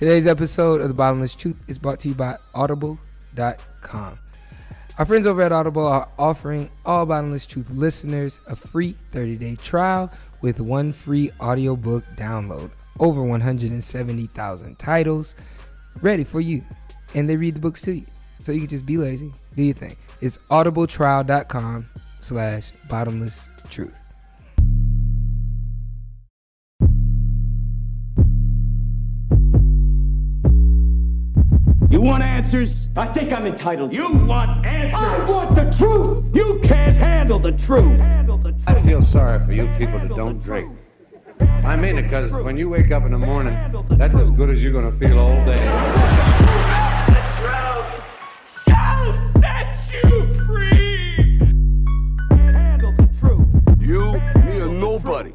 Today's episode of The Bottomless Truth is brought to you by Audible.com. Our friends over at Audible are offering all Bottomless Truth listeners a free 30-day trial with one free audiobook download. Over 170,000 titles ready for you. And they read the books to you. So you can just be lazy. Do your thing. It's audibletrial.com/bottomlesstruth. You want answers? I think I'm entitled. You want answers? I want the truth! You can't handle the truth. I feel sorry for you people that don't drink. I mean it, because when you wake up in the morning, that's as good as you're going to feel all day. The truth shall set you free. Handle the truth. You, me, or nobody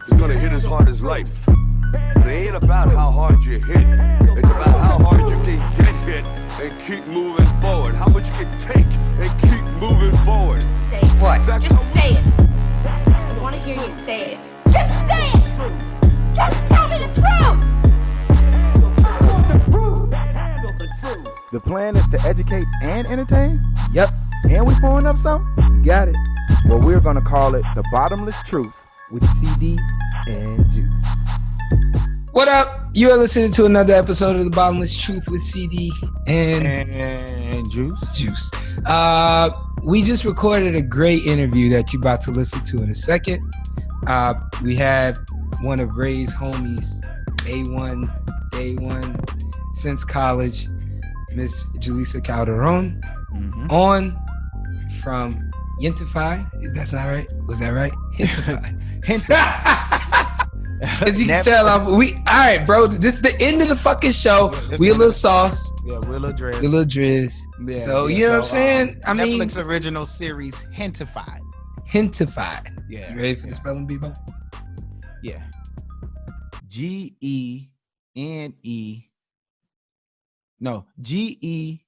is gonna hit as hard as life. But it ain't about how hard you hit. It's about how hard you can get hit and keep moving forward. How much you can take and keep moving forward. Say what? That's Just how- say it. I want to hear you say it. Just say it! Just tell me the truth! Handle the truth. The plan is to educate and entertain? Yep, And we pulling up something? you got it. Well, we're going to call it The Bottomless Truth with CD and Juice. What up? You are listening to another episode of The Bottomless Truth with CD And Juice. Juice. We just recorded a great interview that you're about to listen to in a second. We had one of Ray's homies, A1, Day One, since college, Miss Julissa Calderon, on from Gentefied. That's not right? Was that right? Gentefied. As you can tell, all right, bro. This is the end of the fucking show. We a little sauce, Yeah, we're a little dressed. we a little drizz. Yeah, So yeah, you know what I'm saying? I mean, Netflix original series Gentefied. Gentefied. Yeah. You ready for yeah. the spelling bee, bro? Yeah. G-E-N-E. No, Gentefied.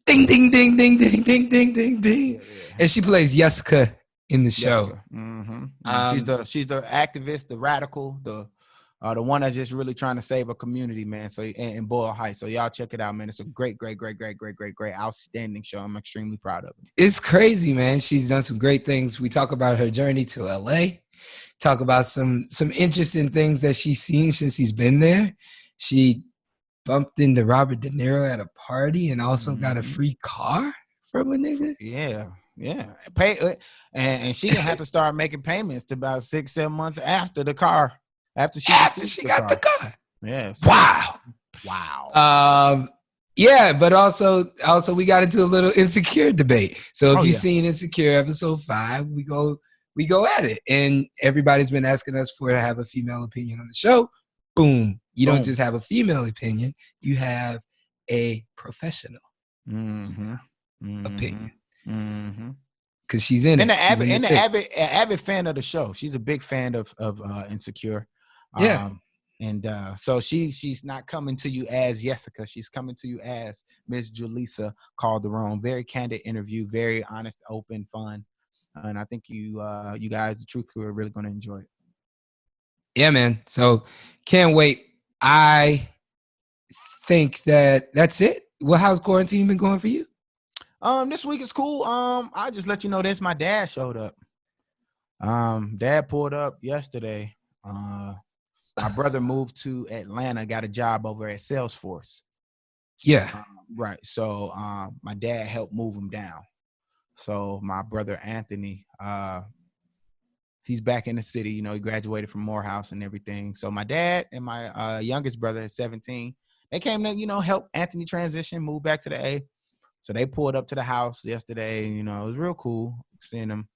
Ding, ding, ding, ding, ding, ding, ding, ding, ding. Yeah. And she plays Yessika in the show. Jessica. Mhm. She's the activist, the radical, the one that's just really trying to save a community, man. So in Boyle Heights. So y'all check it out, man. It's a great, outstanding show. I'm extremely proud of it. It's crazy, man. She's done some great things. We talk about her journey to LA, talk about some interesting things that she's seen since she's been there. She bumped into Robert De Niro at a party and also got a free car from a nigga. Yeah. Pay and she didn't have to start making payments to about 6-7 months after the car. After she got the car. Yes. Wow. Yeah, but also we got into a little Insecure debate. So if you've seen Insecure episode 5, we go at it. And everybody's been asking us to have a female opinion on the show. Boom. You don't just have a female opinion, you have a professional opinion. Because she's in And it. an avid fan of the show. She's a big fan of Insecure. Yeah. So she's not coming to you as Yessika. She's coming to you as Miss Julissa Calderon. Very candid interview, very honest, open, fun. And I think you guys, the truth crew, are really going to enjoy it. Yeah, man. So can't wait. I think that's it. Well, how's quarantine been going for you? This week is cool. I'll just let you know this. My dad showed up. Dad pulled up yesterday. My brother moved to Atlanta, got a job over at Salesforce. Yeah. Right. So my dad helped move him down. So my brother Anthony, he's back in the city. You know, he graduated from Morehouse and everything. So my dad and my youngest brother at 17, they came to, help Anthony transition, move back to the A. So they pulled up to the house yesterday. It was real cool seeing them.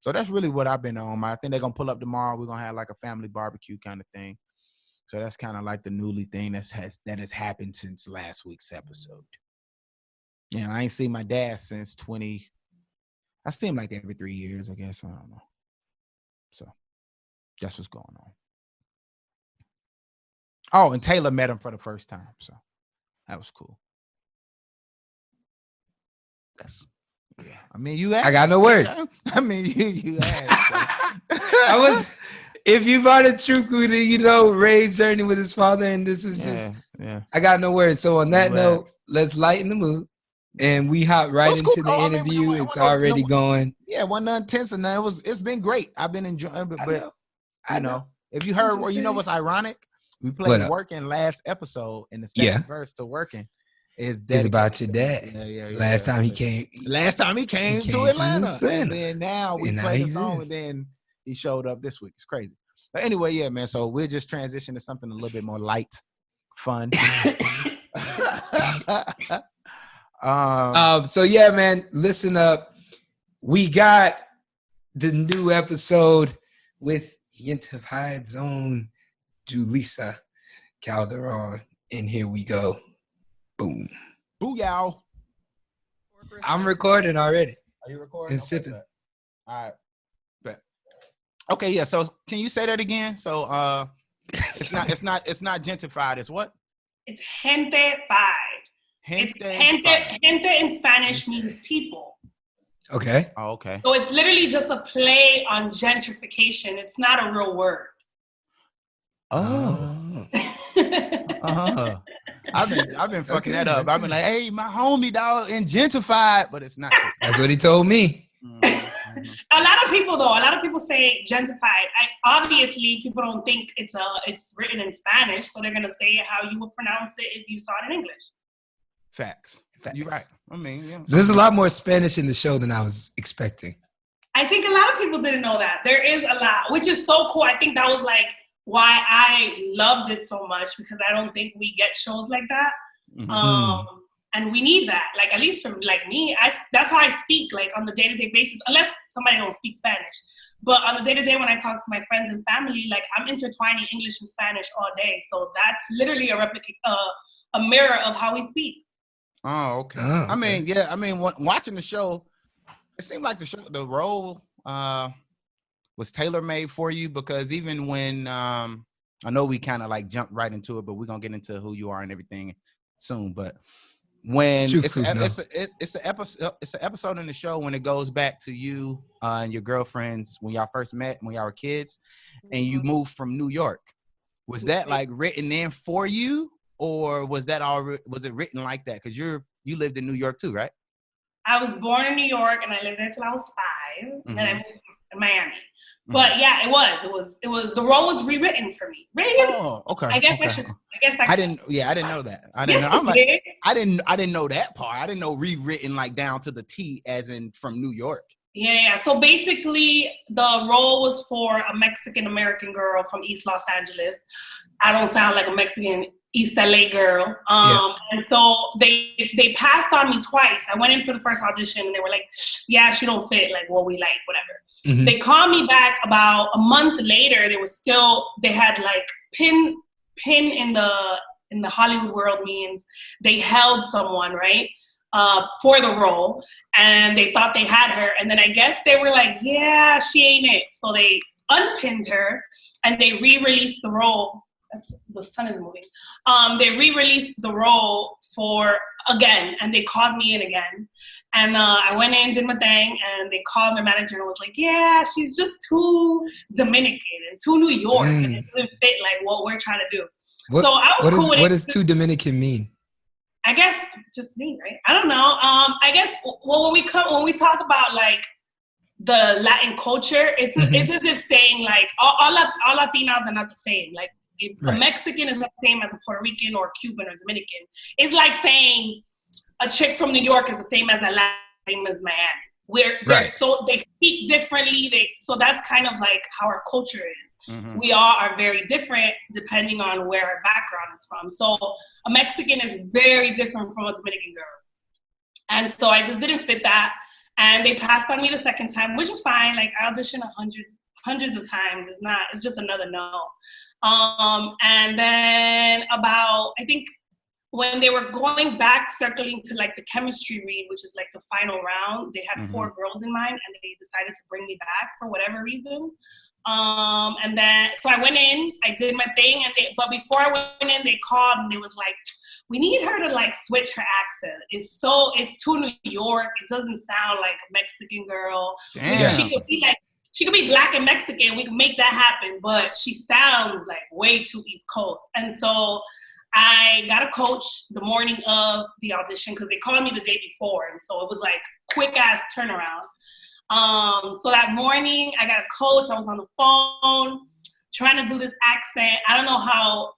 So that's really what I've been on. I think they're going to pull up tomorrow. We're going to have like a family barbecue kind of thing. So that's kind of like the newly thing that has happened since last week's episode. I ain't seen my dad since I see him like every 3 years, I guess. I don't know. So that's what's going on. Oh, and Taylor met him for the first time. So that was cool. I mean, you asked. I got no words. I mean, you asked. So. if you bought a Chuku, then you know Ray's journey with his father, and this is just. Yeah. I got no words. So on that Relax. note, let's lighten the mood, and we hop right It was into cool. the I mean, interview. I It's wanna- already going. Yeah, wasn't nothing tense and it's been great. I've been enjoying it, but I know. if you heard, or you know what's ironic? We played up? Working last episode, and the second verse to Working is It's dedicated about your dad. Yeah. Last time he came to Atlanta. And Atlanta. then now we And now played the he's song, in. and then he showed up this week. It's crazy. But anyway, yeah, man. So we'll just transition to something a little bit more light, fun. So yeah, man, listen up. We got the new episode with Gentefied's own Julissa Calderon, and here we go. Boom. Booyah. I'm recording already. Are you recording? And sipping. Bet. All right. Bet. Okay, yeah. So can you say that again? So it's not Gentefied. It's what? It's Gentefied. Gente in Spanish means people. Okay. Oh, okay. So it's literally just a play on gentrification. It's not a real word. Oh. I've been fucking that up. I've been like, hey, my homie dog in Gentefied, but it's not. That's what he told me. A lot of people say Gentefied. Obviously, people don't think it's written in Spanish, so they're gonna say it how you would pronounce it if you saw it in English. Facts. You're right. I mean, yeah. There's a lot more Spanish in the show than I was expecting. I think a lot of people didn't know that. There is a lot, which is so cool. I think that was like why I loved it so much, because I don't think we get shows like that. Mm-hmm. And we need that. Like, at least from like me, that's how I speak, like on the day-to-day basis, unless somebody don't speak Spanish. But on the day-to-day, when I talk to my friends and family, like I'm intertwining English and Spanish all day. So that's literally a mirror of how we speak. Oh, okay. I mean, yeah. I mean, watching the show, it seemed like the role was tailor-made for you, because even when I know we kind of like jumped right into it, but we're gonna get into who you are and everything soon. But when it's an episode in the show when it goes back to you and your girlfriends when y'all first met, when y'all were kids, and you moved from New York. Was that like written in for you? Or was it written like that? Because you lived in New York too, right? I was born in New York and I lived there till I was 5, Mm-hmm. and I moved to Miami. Mm-hmm. But yeah, it was the role was rewritten for me. Really? Oh, okay. I guess I didn't know that. I didn't know. I'm like, I didn't know that part. I didn't know rewritten like down to the T, as in from New York. Yeah. So basically, the role was for a Mexican American girl from East Los Angeles. I don't sound like a Mexican East LA girl. And so they passed on me twice. I went in for the first audition and they were like, yeah, she don't fit like what we like, whatever. Mm-hmm. They called me back about a month later. They had like pin in the Hollywood world means they held someone, right? For the role, and they thought they had her. And then I guess they were like, yeah, she ain't it. So they unpinned her and they re-released the role. The sun is moving. They re-released the role again, and they called me in again. And I went in, did my thing, and they called my manager and was like, yeah, she's just too Dominican and too New York, and it doesn't fit like what we're trying to do. What does too Dominican mean? I guess just me, right? I don't know. I guess when we talk about like the Latin culture, it's as if saying like all Latinas are not the same. Like a Mexican is not the same as a Puerto Rican or Cuban or Dominican. It's like saying a chick from New York is the same as a Latin, same as Miami. They speak differently. So that's kind of like how our culture is. Mm-hmm. We all are very different depending on where our background is from. So a Mexican is very different from a Dominican girl. And so I just didn't fit that. And they passed on me the second time, which is fine. Like I auditioned hundreds of times. It's just another no. And then I think when they were going back, circling to like the chemistry read, which is like the final round, they had 4 girls in mind and they decided to bring me back for whatever reason. And then, so I went in, I did my thing, but before I went in, they called and they was like, we need her to like switch her accent. It's too New York. It doesn't sound like a Mexican girl. Damn. She could be like she could be black and Mexican. We can make that happen, but she sounds like way too East Coast. And so I got a coach the morning of the audition because they called me the day before. And so it was like quick ass turnaround. So that morning I got a coach. I was on the phone trying to do this accent. I don't know how,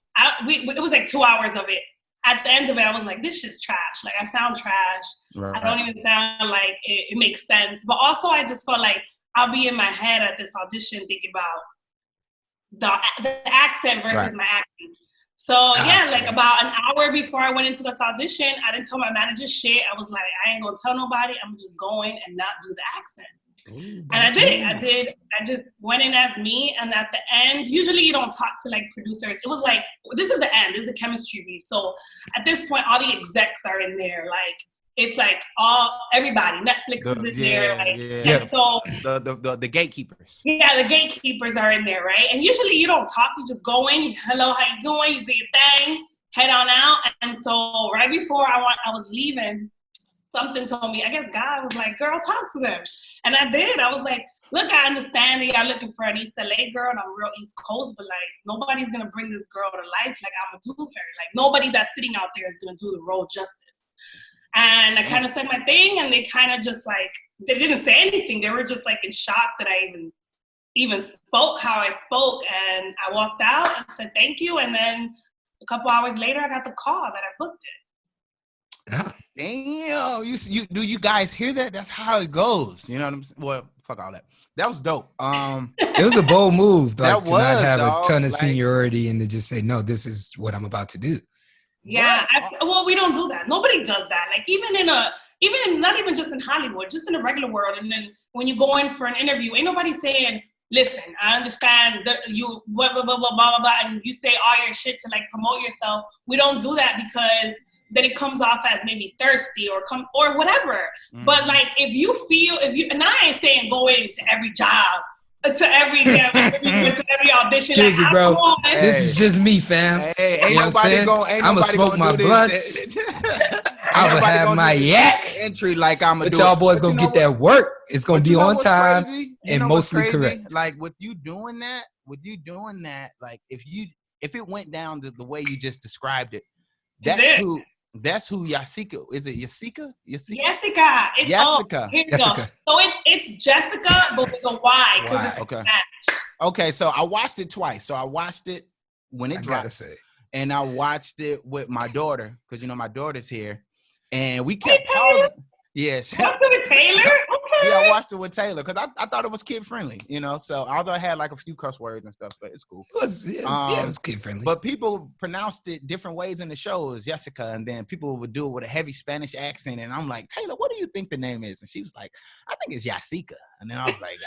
it was like 2 hours of it. At the end of it, I was like, this shit's trash. Like, I sound trash. Right. I don't even sound like it makes sense. But also, I just felt like I'll be in my head at this audition thinking about the accent versus my acting. So, yeah, like about an hour before I went into this audition, I didn't tell my manager shit. I was like, I ain't going to tell nobody. I'm just going and not do the accent. Ooh, and I did it. I just went in as me. And at the end, usually you don't talk to like producers. It was like, this is the end. This is the chemistry read. So at this point, all the execs are in there. Like, it's like everybody. Netflix is in there. Like, so the gatekeepers. Yeah, the gatekeepers are in there, right? And usually you don't talk. You just go in. Hello, how you doing? You do your thing. Head on out. And so right before I was leaving, something told me, I guess God was like, girl, talk to them. And I did. I was like, look, I understand that y'all looking for an East LA girl and I'm real East Coast, but like nobody's going to bring this girl to life like I'm going to do her. Like nobody that's sitting out there is going to do the role justice. And I kind of said my thing and they kind of just like, they didn't say anything. They were just like in shock that I even spoke how I spoke. And I walked out and said, thank you. And then a couple hours later, I got the call that I booked it. Yeah. Damn, do you guys hear that? That's how it goes. You know what I'm saying? Well, fuck all that. That was dope. It was a bold move, like, to not have a ton of like, seniority and to just say, no, this is what I'm about to do. Yeah, well, we don't do that. Nobody does that. Like not even just in Hollywood, just in the regular world. And then when you go in for an interview, ain't nobody saying, listen, I understand that you blah, blah, blah, blah, blah, blah, and you say all your shit to like promote yourself. We don't do that because then it comes off as maybe thirsty or whatever. Mm-hmm. But like if you, and I ain't saying go into every job, to every audition. Excuse me, bro. This is just me, fam. Hey, ain't nobody I'm gonna smoke my blunts. I'm gonna have my yak. Entry like I'm gonna do. But y'all boys gonna get that work. It's gonna be on time and mostly correct. Like with you doing that, like if it went down the way you just described it, that's who Yessika is. It Yessika? Yessika. Yessika. Yessika. So it's Jessica, but with a Y. Okay. So I watched it twice. So I watched it when it dropped, and I watched it with my daughter because my daughter's here, and we kept pausing. Yes. Watched it with Taylor? Okay. Yeah, I watched it with Taylor because I thought it was kid friendly, So although I had like a few cuss words and stuff, but it's cool. It was kid friendly. But people pronounced it different ways in the show as Yessika, and then people would do it with a heavy Spanish accent, and I'm like, Taylor, what do you think the name is? And she was like, I think it's Yessika, and then I was like,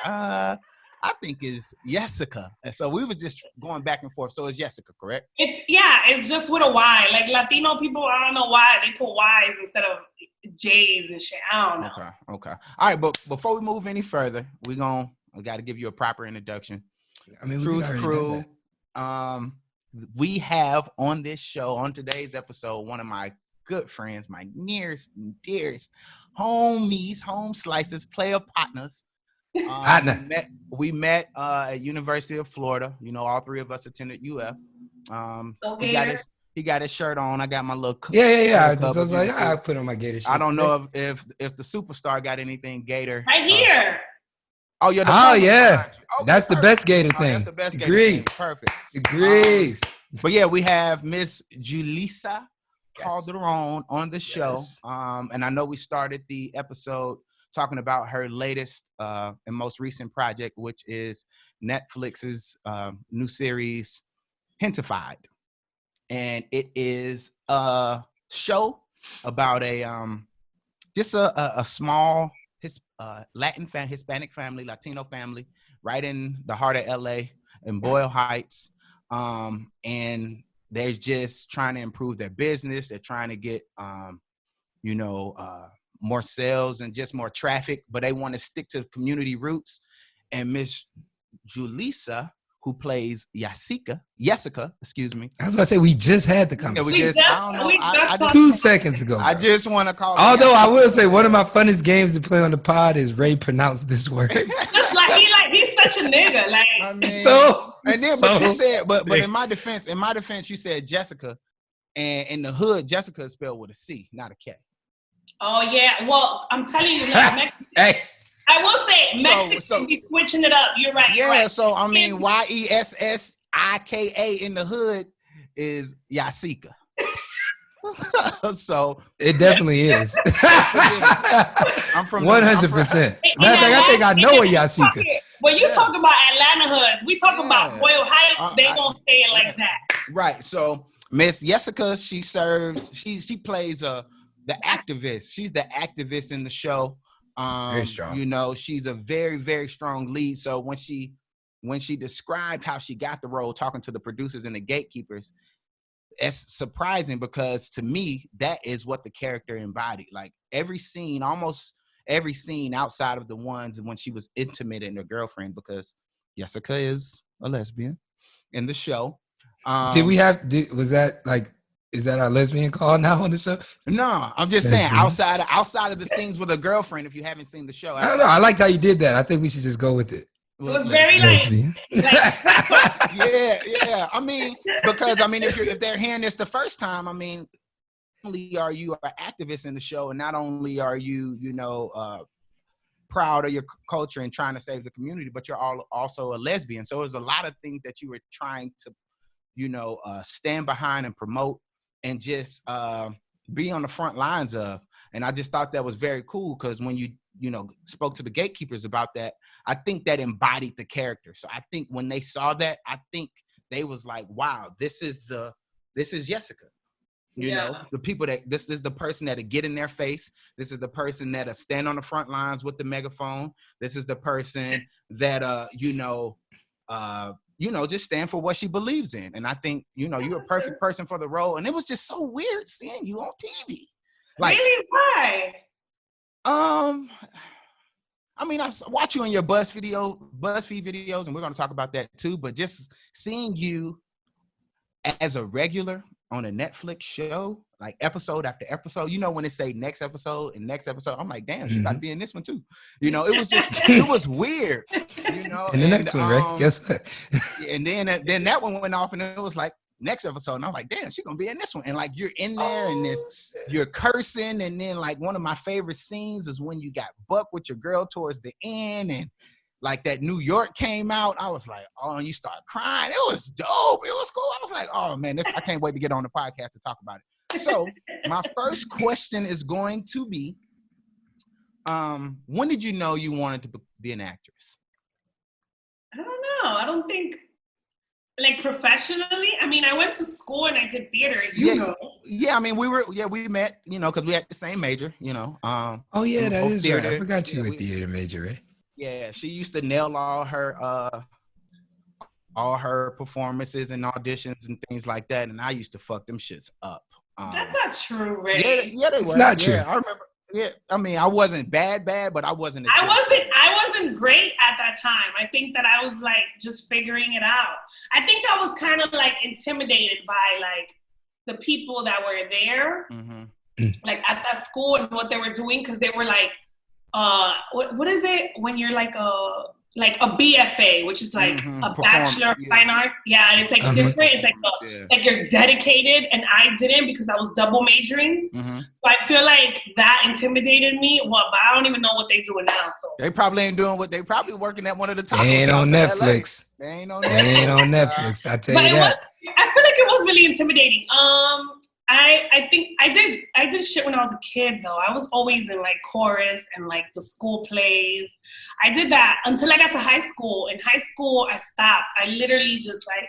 I think it's Yessika. And so we were just going back and forth. So it's Yessika, correct? It's just with a Y. Like Latino people, I don't know why they put Y's instead of J's and shit. I don't know. Okay. All right, but before we move any further, we got to give you a proper introduction. I mean, Truth Crew. We have on this show, on today's episode, one of my good friends, my nearest and dearest homies, home slices, player partners. We met at University of Florida. All three of us attended UF. He got his shirt on. I got my little yeah. I was like, I put on my Gator shirt. I don't know if the superstar got anything Gator right here. Oh, you're yeah. That's the best Gator thing. That's the best Gator thing. Perfect. Agrees. But yeah, we have Miss Julissa Calderon on the show. And I know we started the episode talking about her latest and most recent project, which is Netflix's new series, Gentefied. And it is a show about a small Hispanic family, Latino family, right in the heart of LA in Boyle Heights. And they're just trying to improve their business. They're trying to get, more sales and just more traffic, but they want to stick to community roots. And Miss Julissa, who plays Yessika, excuse me. I was going to say, we just had the conversation. I 2 seconds ago. I just want to call Although I will say, one of my funnest games to play on the pod is Ray pronounce this word. He such a nigga. Like, I mean, So, and then, but you so- said, but in my defense, you said Jessica, and in the hood, Jessica is spelled with a C, not a K. oh yeah. Well, I'm telling you, like, Hey, I will say Mexicans so- be switching it up. You're right. You're Yeah, right. so I mean, Yessika in the hood is Yessika. So it definitely is. I'm from 100%. Matter I'm of fact, I think I know a Yessika. When you talk about Atlanta hoods, we talk about Boyle Heights. They don't say it like that. Right. So Miss Yessika, she plays the activist. She's the activist in the show. Very strong. You know, she's a very, very strong lead. So when she described how she got the role, talking to the producers and the gatekeepers, it's surprising because to me, that is what the character embodied. Like almost every scene outside of the ones when she was intimate in her girlfriend, because Yessika is a lesbian in the show. Was that like, is that our lesbian call now on the show? No, I'm just saying outside of the scenes with a girlfriend, if you haven't seen the show. I don't know. I liked how you did that. I think we should just go with it. It was very like, yeah. I mean, because if they're hearing this the first time, I mean, not only are you an activist in the show, and not only are you, proud of your culture and trying to save the community, but you're also a lesbian. So there's a lot of things that you were trying to, stand behind and promote, and just be on the front lines of. And I just thought that was very cool, because when you spoke to the gatekeepers about that, I think that embodied the character. So I think when they saw that, I think they was like, wow, this is Yessika. You know, the people this is the person that'll get in their face. This is the person that'll stand on the front lines with the megaphone. This is the person that, just stand for what she believes in. And I think, you're a perfect person for the role. And it was just so weird seeing you on TV. Like, really? Why? I watch you on your BuzzFeed videos, and we're going to talk about that too. But just seeing you as a regular on a Netflix show, like episode after episode, when it say next episode, I'm like, damn, she got to be in this one too. It was just, it was weird. And the next one, right? Guess what? And then that one went off, and it was like, next episode, and I'm like, damn, she's gonna be in this one. And like, you're in there, and you're cursing, and then like one of my favorite scenes is when you got buck with your girl towards the end, and like that New York came out. I was like, oh, and you start crying. It was dope. It was cool. I was like, oh man, I can't wait to get on the podcast to talk about it. So my first question is going to be, when did you know you wanted to be an actress? I don't know. I don't think, like, professionally. I mean, I went to school and I did theater. Yeah. I mean, we met, because we had the same major. Oh yeah, that is right. I forgot you were a theater major, right? Yeah, she used to nail all her performances and auditions and things like that, and I used to fuck them shits up. That's not true, Ray. Yeah, they were. It's not true. I remember. Yeah, I mean, I wasn't bad, but I wasn't. I wasn't great at that time. I think that I was like just figuring it out. I think I was kind of like intimidated by like the people that were there, like at that school and what they were doing, because they were like, what is it when you're like a BFA, which is like a Bachelor of Fine Art. Yeah, and it's like different. It's like you're dedicated, and I didn't because I was double majoring. So I feel like that intimidated me. Well, but I don't even know what they're doing now. So they probably ain't doing what they probably working at one of the top. They ain't on Netflix. They ain't on Netflix. I tell you that. I feel like it was really intimidating. I think I did shit when I was a kid though. I was always in like chorus and like the school plays. I did that until I got to high school. In high school, I stopped. I literally just like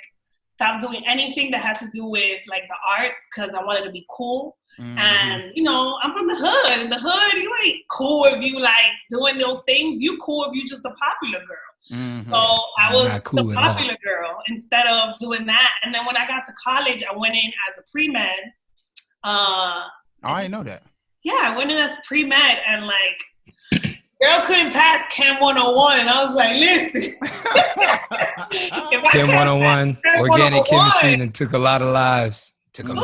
stopped doing anything that had to do with like the arts because I wanted to be cool. And I'm from the hood. In the hood, you ain't cool if you like doing those things. You cool if you just a popular girl. So I was cool the popular girl instead of doing that. And then when I got to college, I went in as a pre-med. I didn't know that. Yeah, I went in as pre-med, and like girl couldn't pass Chem 101, and I was like, listen. Chem 101, organic chemistry, and it took a lot of lives. But it was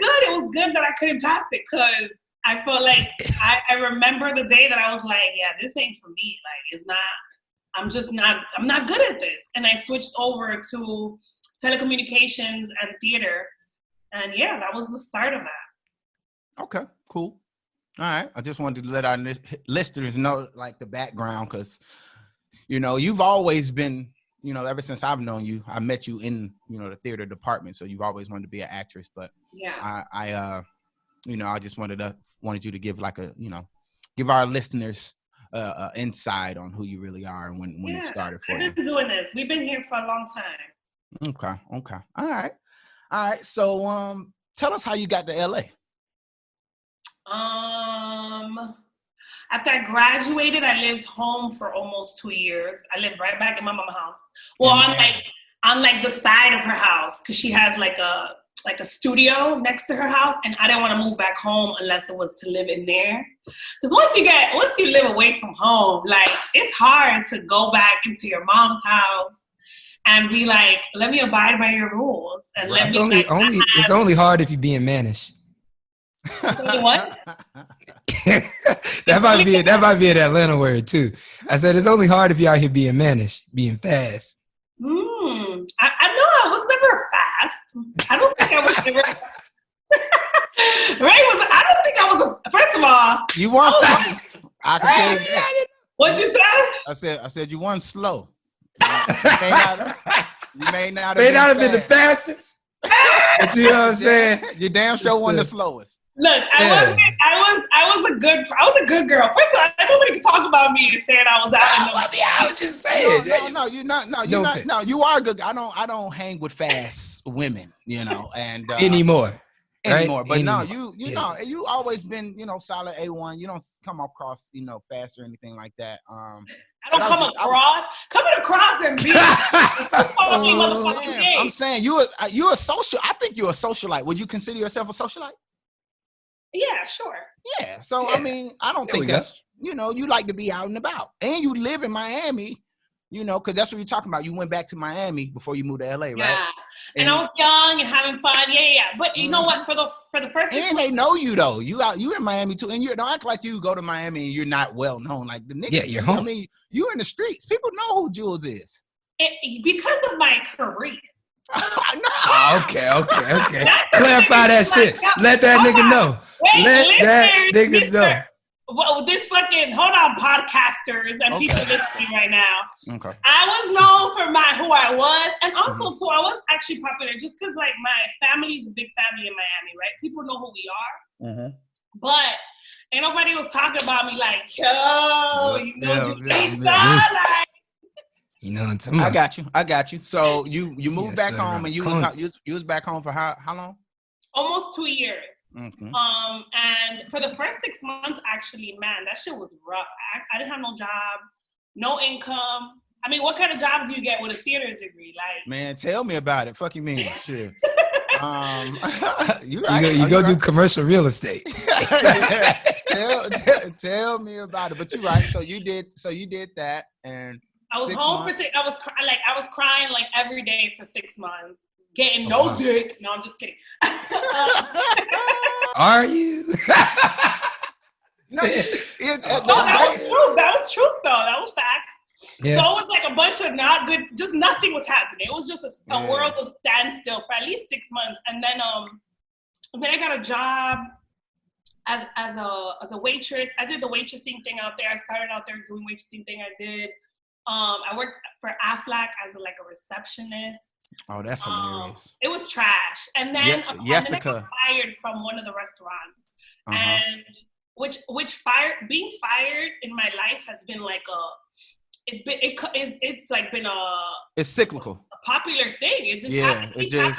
good. It was good that I couldn't pass it because I felt like I remember the day that I was like, yeah, this ain't for me. Like, it's not. I'm not good at this. And I switched over to telecommunications and theater. And yeah, that was the start of that. Okay, cool. All right. I just wanted to let our listeners know like the background, because, you know, you've always been, you know, ever since I've known you, I met you in, you know, the theater department. So you've always wanted to be an actress. But yeah, I you know, I just wanted you to give like a, you know, give our listeners insight on who you really are and when it started for you. I've been doing this. We've been here for a long time. Okay. All right. So tell us how you got to LA. After I graduated, I lived home for almost 2 years. I lived right back in my mama's house. Well, on the side of her house, because she has like a studio next to her house, and I didn't want to move back home unless it was to live in there. Because once you live away from home, like it's hard to go back into your mom's house and be like, let me abide by your rules. And it's only hard if you're being mannish. What? that might be an Atlanta word too. I said it's only hard if you're out here being mannish, being fast. I know I was never fast. I don't think I was ever. I don't think I was. First of all, you weren't slow. I can tell you that. What'd you say? I said you weren't slow. You may not have been the fastest. But you know what I'm saying? You damn sure wasn't the slowest. Look, I was a good girl. First of all, nobody can talk about me and saying I was out. I was just saying. No, you're not. No, you're not. No, you are good. I don't hang with fast women, you know, and anymore. Right? But no, you know, you always been, you know, solid A1. You don't come across, you know, fast or anything like that. I don't coming across and be. I'm saying you're a social. I think you're a socialite. Would you consider yourself a socialite? Yeah, sure. Yeah. So I mean, I don't think that's, you know, you like to be out and about, and you live in Miami, you know, because that's what you're talking about. You went back to Miami before you moved to LA, right? Yeah. And I was young and having fun. Yeah. But you know what? For the first. And they know you though. You in Miami too, and you don't act like you go to Miami and you're not well known. Like the niggas. Yeah, you're home. I mean, you in the streets. People know who Jules is. Because of my career. Okay. Clarify that shit. Let that nigga know. That nigga know. Well, this fucking, hold on, podcasters and people listening right now. Okay. I was known for who I was, and also too, I was actually popular just because like my family's a big family in Miami, right? People know who we are. Mm-hmm. But ain't nobody was talking about me like, yo, you know, like. You know what I'm talking about. I got you. So you moved back home, and you was back home for how long? Almost 2 years. Mm-hmm. And for the first 6 months, actually, man, that shit was rough. I didn't have no job, no income. I mean, what kind of job do you get with a theater degree? Like, man, tell me about it. Fuck you mean, shit. You go do commercial real estate. Tell me about it. But you're right. So you did that, and I was home for 6. I was crying like every day for 6 months. Getting no dick. No, I'm just kidding. Are you? No, that was truth though. That was facts. Yeah. So it was like a bunch of not good, just nothing was happening. It was just a world of standstill for at least 6 months. And then I got a job as a waitress. I did the waitressing thing out there. I started out there doing waitressing thing. I did. I worked for Aflac as a receptionist. Oh, that's hilarious. It was trash. And then, Yessika. I got fired from one of the restaurants. And being fired in my life has been like it's cyclical. A popular thing. It just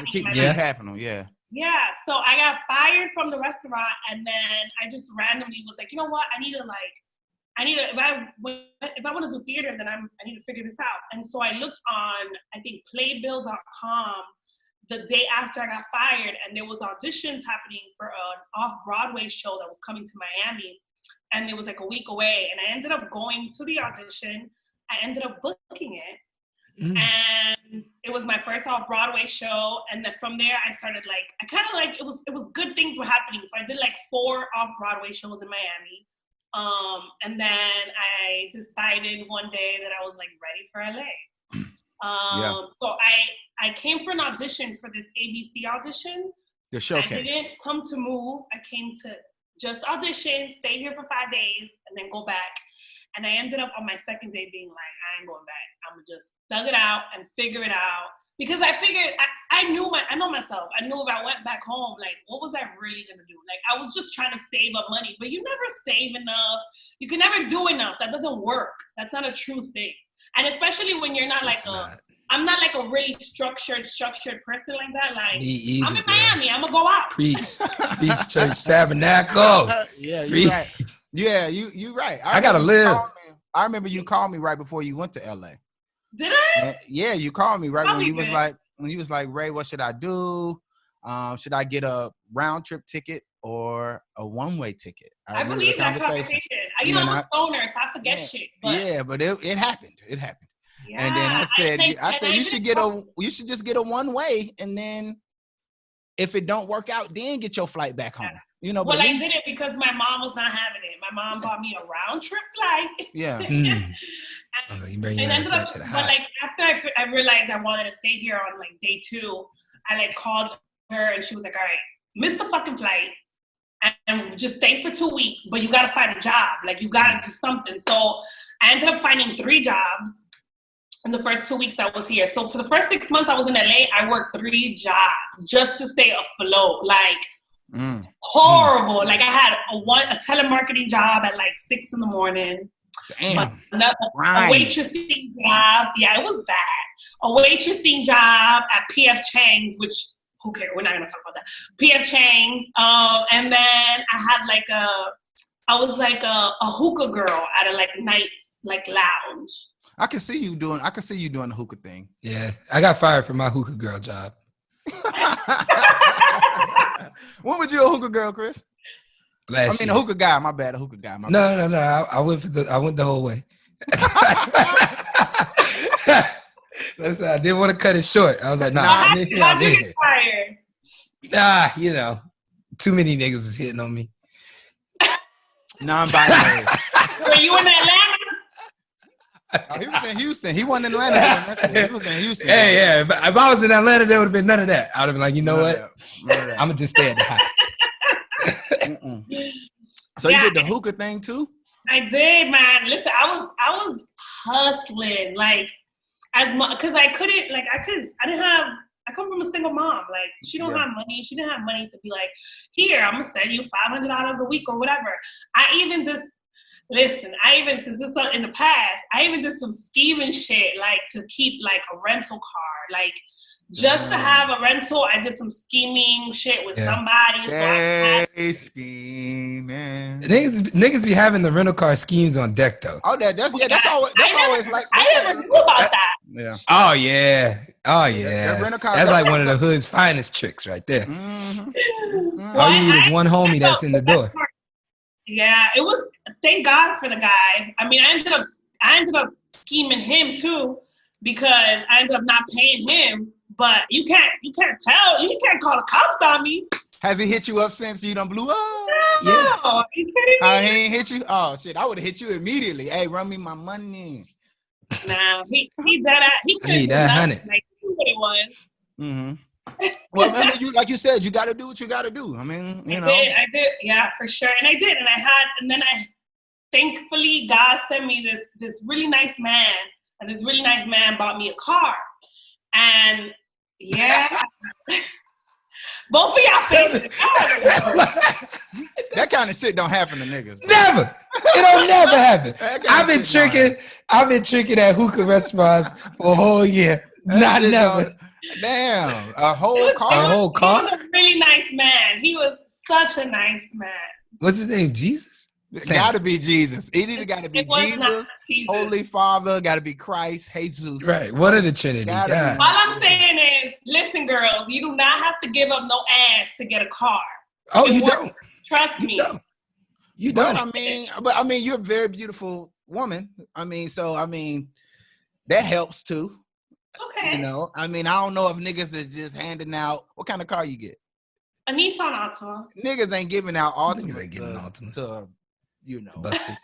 keeps happening. Yeah. Yeah. So I got fired from the restaurant, and then I just randomly was like, you know what? If I want to do theater, then I need to figure this out. And so I looked on, I think, playbill.com the day after I got fired, and there was auditions happening for an off-Broadway show that was coming to Miami, and it was like a week away. And I ended up going to the audition. I ended up booking it, and it was my first off-Broadway show. And then from there, I started it was good things were happening. So I did 4 off-Broadway shows in Miami. And then I decided one day that I was like ready for LA. So I came for an audition for this ABC audition. The showcase. I didn't come to move. I came to just audition, stay here for 5 days, and then go back. And I ended up on my second day being like, I ain't going back. I'm gonna just thug it out and figure it out. Because I figured, I know myself. I knew if I went back home, like, what was I really gonna do? Like, I was just trying to save up money, but you never save enough. You can never do enough. That doesn't work. That's not a true thing. And especially when you're not like I'm not like a really structured person like that. Like, me either, I'm in Miami. I'm gonna go out. Preach church tabernacle. Yeah, you're right. Yeah, you right. I gotta live. I remember you called me right before you went to LA. Did I? And yeah, you called me right when Probably you was like, Ray, what should I do? Should I get a round trip ticket or a one-way ticket? I believe that conversation. You know, I'm a stoner, so I forget shit. But it happened. It happened. Yeah, and then I said you should just get a one-way, and then if it don't work out, then get your flight back home. You know, well, I did it because my mom was not having it. My mom bought me a round trip flight. Yeah. You bring your ass back to the house. But like after I realized I wanted to stay here on like day 2, I like called her and she was like, "All right, miss the fucking flight and just stay for 2 weeks, but you gotta find a job. Like you gotta do something." So I ended up finding 3 jobs in the first 2 weeks I was here. So for the first 6 months I was in LA, I worked 3 jobs just to stay afloat. Like horrible. Like I had a telemarketing job at like 6 a.m. Damn. A waitressing job. Yeah, it was bad. A waitressing job at P.F. Chang's, which who cares? We're not gonna talk about that. P.F. Chang's. And then I was like a hookah girl at a like nights like lounge. I can see you doing the hookah thing. Yeah, I got fired from my hookah girl job. When was you a hookah girl, Chris? A hookah guy. My bad. A hookah guy. No. I went the whole way. Listen, I didn't want to cut it short. I was like, I did get fired. You know, too many niggas was hitting on me. Non-binary. Were you in Atlanta? He was in Houston. He wasn't in Atlanta. He was in Houston. Hey, yeah. If I was in Atlanta, there would have been none of that. I would have been like, you know what? I'm gonna just stay at the house. So you did the hookah thing too? I did, man. Listen, I was hustling like as much because I come from a single mom. Like she don't have money. She didn't have money to be like, here, I'm gonna send you $500 a week or whatever. Since this in the past, I even did some scheming shit, like to keep like a rental car, like just to have a rental. I did some scheming shit with somebody. Scheming. Niggas be having the rental car schemes on deck though. Oh, that's always like. I never knew about that. Yeah. Oh yeah. That's like one of the hood's finest tricks right there. Mm-hmm. All you need is one homie that's in the door. Yeah, it was. Thank God for the guy. I mean, I ended up scheming him too because I ended up not paying him. But you can't call the cops on me. Has he hit you up since you done blew up? No, are you kidding me? He ain't hit you? Oh shit, I would have hit you immediately. Hey, run me my money. Nah, he need that 100. Like, he what it was. Mm-hmm. Well, I mean, like you said, you got to do what you got to do. I mean, you know. I did, yeah, for sure, and I did, and then thankfully, God sent me this really nice man, and this really nice man bought me a car, and yeah, both of y'all faces. That kind of shit don't happen to niggas. Bro. Never. It don't never happen. I've been tricking at hookah restaurants for a whole year. Not never. Damn, a whole car. A whole car. He was a really nice man. He was such a nice man. What's his name? Jesus. It's gotta be Jesus. It either gotta be Jesus, Holy Father, gotta be Christ, Jesus. Right. What are the Trinity? All I'm saying is, listen, girls, you do not have to give up no ass to get a car. Oh, you don't. Trust me. You don't. But I mean, you're a very beautiful woman. I mean, that helps too. Okay. You know, I mean, I don't know if niggas is just handing out. What kind of car you get? A Nissan Altima. Niggas ain't giving out Altimas. Niggas ain't giving Altimas. To you know, Busted.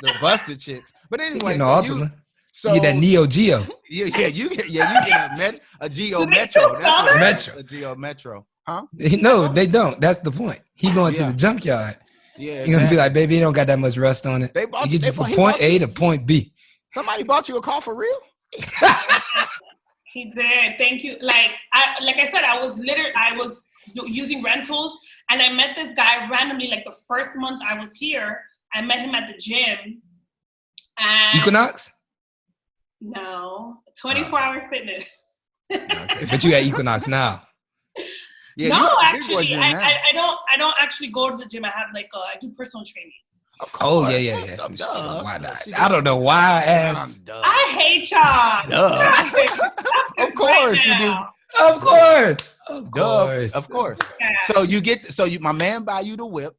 the busted chicks. But anyway, No, ultimate. so You get that Neo Geo. you get a Geo Metro. That's what Metro. a Geo Metro, huh? No, they don't. That's the point. He going to the junkyard. Yeah, You're gonna be like, baby, it don't got that much rust on it. They bought get you- you they from bought- he point bought A you- to point B. Somebody bought you a car for real? He did. Thank you. Like I said, I was using rentals, and I met this guy randomly. Like the first month I was here, I met him at the gym. And Equinox? No, 24-hour fitness. Okay. But you got Equinox now. Yeah, no, you got a big boy actually, gym now. I don't actually go to the gym. I have I do personal training. Oh yeah. Why not? I don't know why I asked. I hate y'all. Of course you do. Of course. Of course. Of course. Yeah. So my man buy you the whip.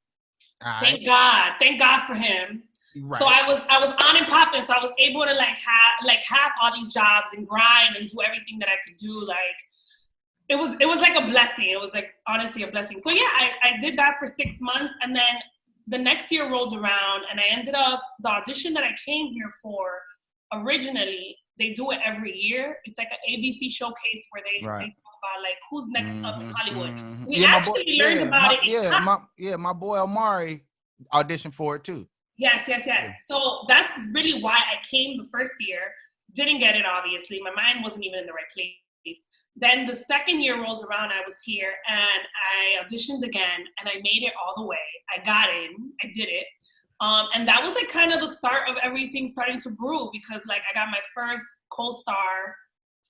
All Thank right. God. Thank God for him. Right. So I was on and popping. So I was able to have all these jobs and grind and do everything that I could do. Like it was like a blessing. It was like honestly a blessing. So yeah, I did that for 6 months, and then the next year rolled around, and I ended up the audition that I came here for originally. They do it every year. It's like an ABC showcase where they talk about like who's next up in Hollywood. We actually learned about it. My boy Omari auditioned for it too. Yes. So that's really why I came the first year. Didn't get it, obviously. My mind wasn't even in the right place. Then the second year rolls around, I was here, and I auditioned again, and I made it all the way. I got in. I did it. And that was like kind of the start of everything starting to brew, because like I got my first co-star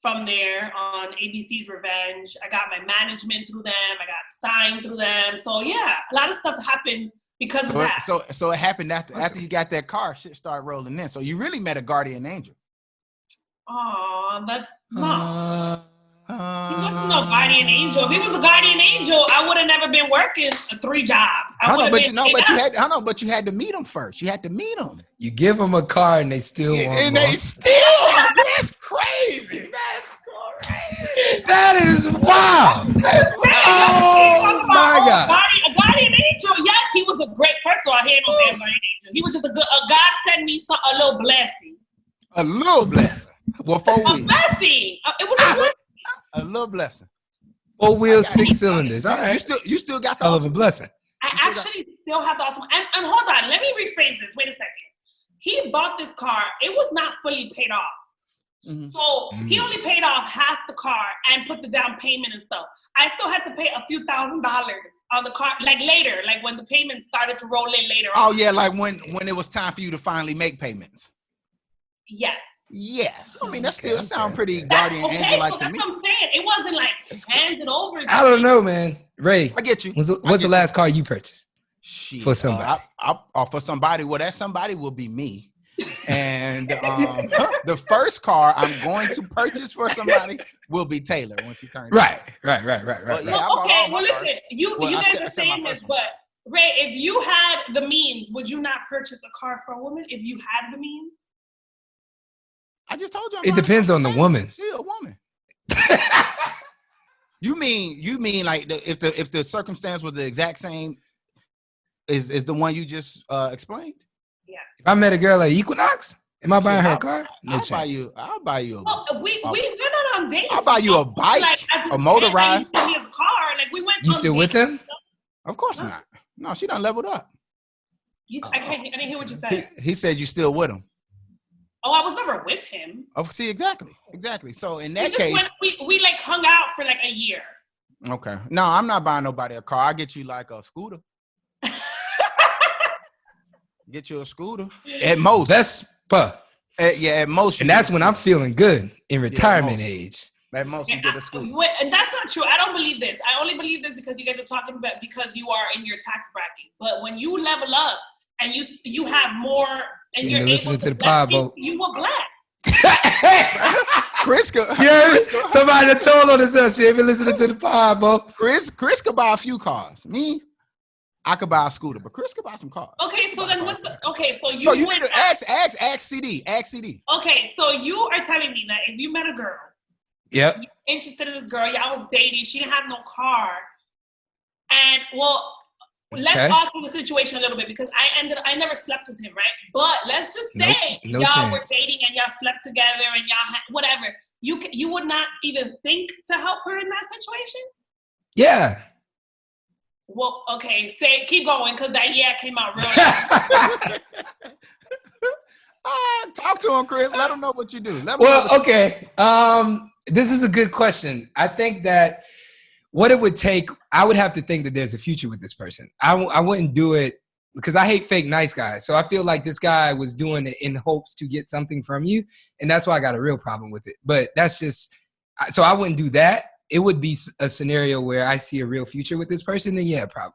from there on ABC's Revenge. I got my management through them. I got signed through them. So yeah, a lot of stuff happened because of that. So it happened after you got that car, shit started rolling in. So you really met a guardian angel. Oh, that's not. He wasn't no guardian angel. If he was a guardian angel, I would have never been working 3 jobs. But you had to meet him first. You had to meet him. You give them a car and they still want more. That's crazy. That is wild. Oh my God. A guardian angel. Yes, he was a great. First of all, he ain't no damn guardian angel. He was just a God sent me a little blessing. A little blessing. Well, 4 weeks. A blessing. It was a blessing. A little blessing. 4 wheels, 6 cylinders. All right. You still got the hell of a blessing. I actually still have the awesome. And hold on, let me rephrase this. Wait a second. He bought this car. It was not fully paid off. Mm-hmm. So he only paid off half the car and put the down payment and stuff. I still had to pay a few $1,000s on the car, like later, like when the payments started to roll in later. Oh yeah, like when it was time for you to finally make payments. Yes. I mean, that still sound pretty guardian angel-like to me. That's what I'm saying. It wasn't like handed over. I don't know, man. Ray, I get you. What's the last car you purchased? For somebody. For somebody. Well, that somebody will be me. And the first car I'm going to purchase for somebody will be Taylor once he turns. Right. Well, yeah, well, listen, you guys are saying this, but Ray, if you had the means, would you not purchase a car for a woman if you had the means? I just told you. It depends on the woman. She a woman. You mean like if the circumstance was the exact same, is the one you just explained? Yeah. If I met a girl at Equinox, am I buying her a car? No chance. I'll buy you. We're not on dates. I'll buy you a bike, a motorized. A car. Like we went. You still with him? Of course not. No, she done leveled up. I didn't hear what you said. He said you still with him. Oh, I was never with him. Oh, see, exactly. So in that case, we like hung out for like a year. Okay. No, I'm not buying nobody a car. I'll get you like a scooter. Get you a scooter at most. Vespa. At most. And that's when I'm feeling good in retirement age. At most, you get a scooter. And that's not true. I don't believe this. I only believe this because you guys are talking about because you are in your tax bracket. But when you level up and you have more. And you're listening to the pod, Bo. You were blessed. Criska. Yeah, somebody that told on herself she ain't been listening to the pod, Bo. Chris could buy a few cars. Me, I could buy a scooter, but Chris could buy some cars. Okay, so then what's so you? So you need to ask CD. Okay, so you are telling me that if you met a girl, yep, you're interested in this girl, y'all was dating, she didn't have no car, and let's alter the situation a little bit because I never slept with him, right? But let's just say no y'all chance. were dating and y'all slept together and y'all had whatever. You would not even think to help her in that situation? Yeah. Well, okay, keep going because that came out real. Talk to him, Chris. Let him know what you do. Okay. This is a good question. I think that what it would take, I would have to think that there's a future with this person. I wouldn't do it because I hate fake nice guys. So I feel like this guy was doing it in hopes to get something from you. And that's why I got a real problem with it. But that's just, so I wouldn't do that. It would be a scenario where I see a real future with this person. Then yeah, probably.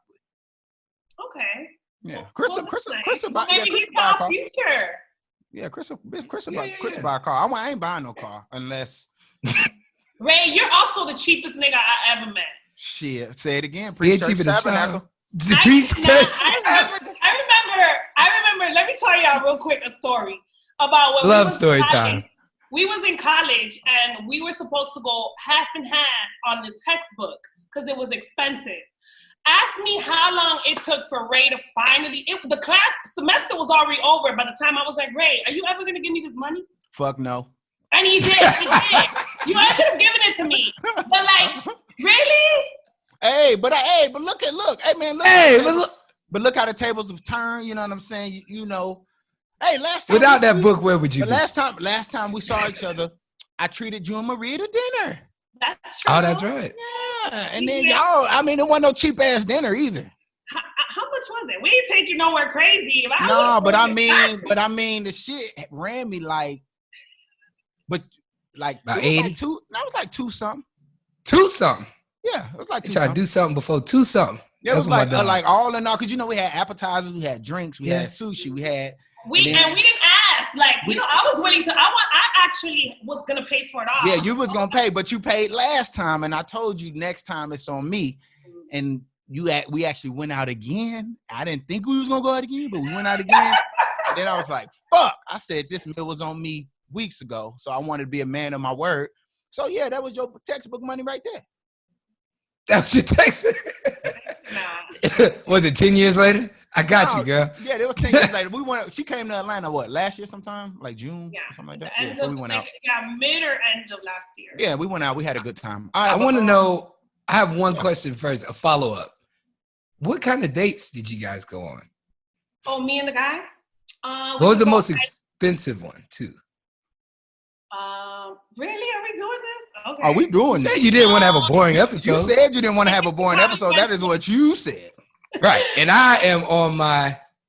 Okay. Yeah. Chris about future. Yeah, Chris buy a car. I ain't buying no car unless. Ray, you're also the cheapest nigga I ever met. Shit, say it again. Cheaper than Tabernacle. I remember. Let me tell y'all real quick a story about when love story time. We was in college and we were supposed to go half and half on this textbook because it was expensive. Ask me how long it took for Ray to finally. The semester was already over by the time I was like, Ray, are you ever gonna give me this money? Fuck no. And he did. You ended up giving it to me. But like, really? Hey, but look. Hey man, look. But look how the tables have turned. You know what I'm saying? You know. Hey, last time without that book, where would you be? Last time we saw each other, I treated you and Maria to dinner. That's true. Oh, that's right. Yeah, and then y'all. I mean, it wasn't no cheap ass dinner either. How much was it? We didn't take you nowhere crazy. But I mean, the shit ran me like. But like about 80? Like that was like 2 something. 2 something. Yeah, it was like 2 something. Try to do something before 2 something. Yeah, it was like all in all, because we had appetizers, we had drinks, we had sushi, we didn't ask. Like I was willing to. I actually was gonna pay for it all. Yeah, you was gonna pay, but you paid last time, and I told you next time it's on me. And we actually went out again. I didn't think we was gonna go out again, but we went out again. And then I was like, "Fuck!" I said this meal was on me weeks ago, so I wanted to be a man of my word. So yeah, that was your textbook money right there. That was your text. Was it 10 years later? I got you, girl. Yeah, it was 10 years later. She came to Atlanta, last year sometime? Like June or something like that? Yeah, so we went out. Yeah, mid or end of last year. Yeah, we went out. We had a good time. I want to know, I have one question first, a follow-up. What kind of dates did you guys go on? Oh, me and the guy? What was the most expensive one, too? Really? Are we doing this? Okay. Are we doing this? You said you didn't want to have a boring episode. You said you didn't want to have a boring episode. That is what you said. Right. And I am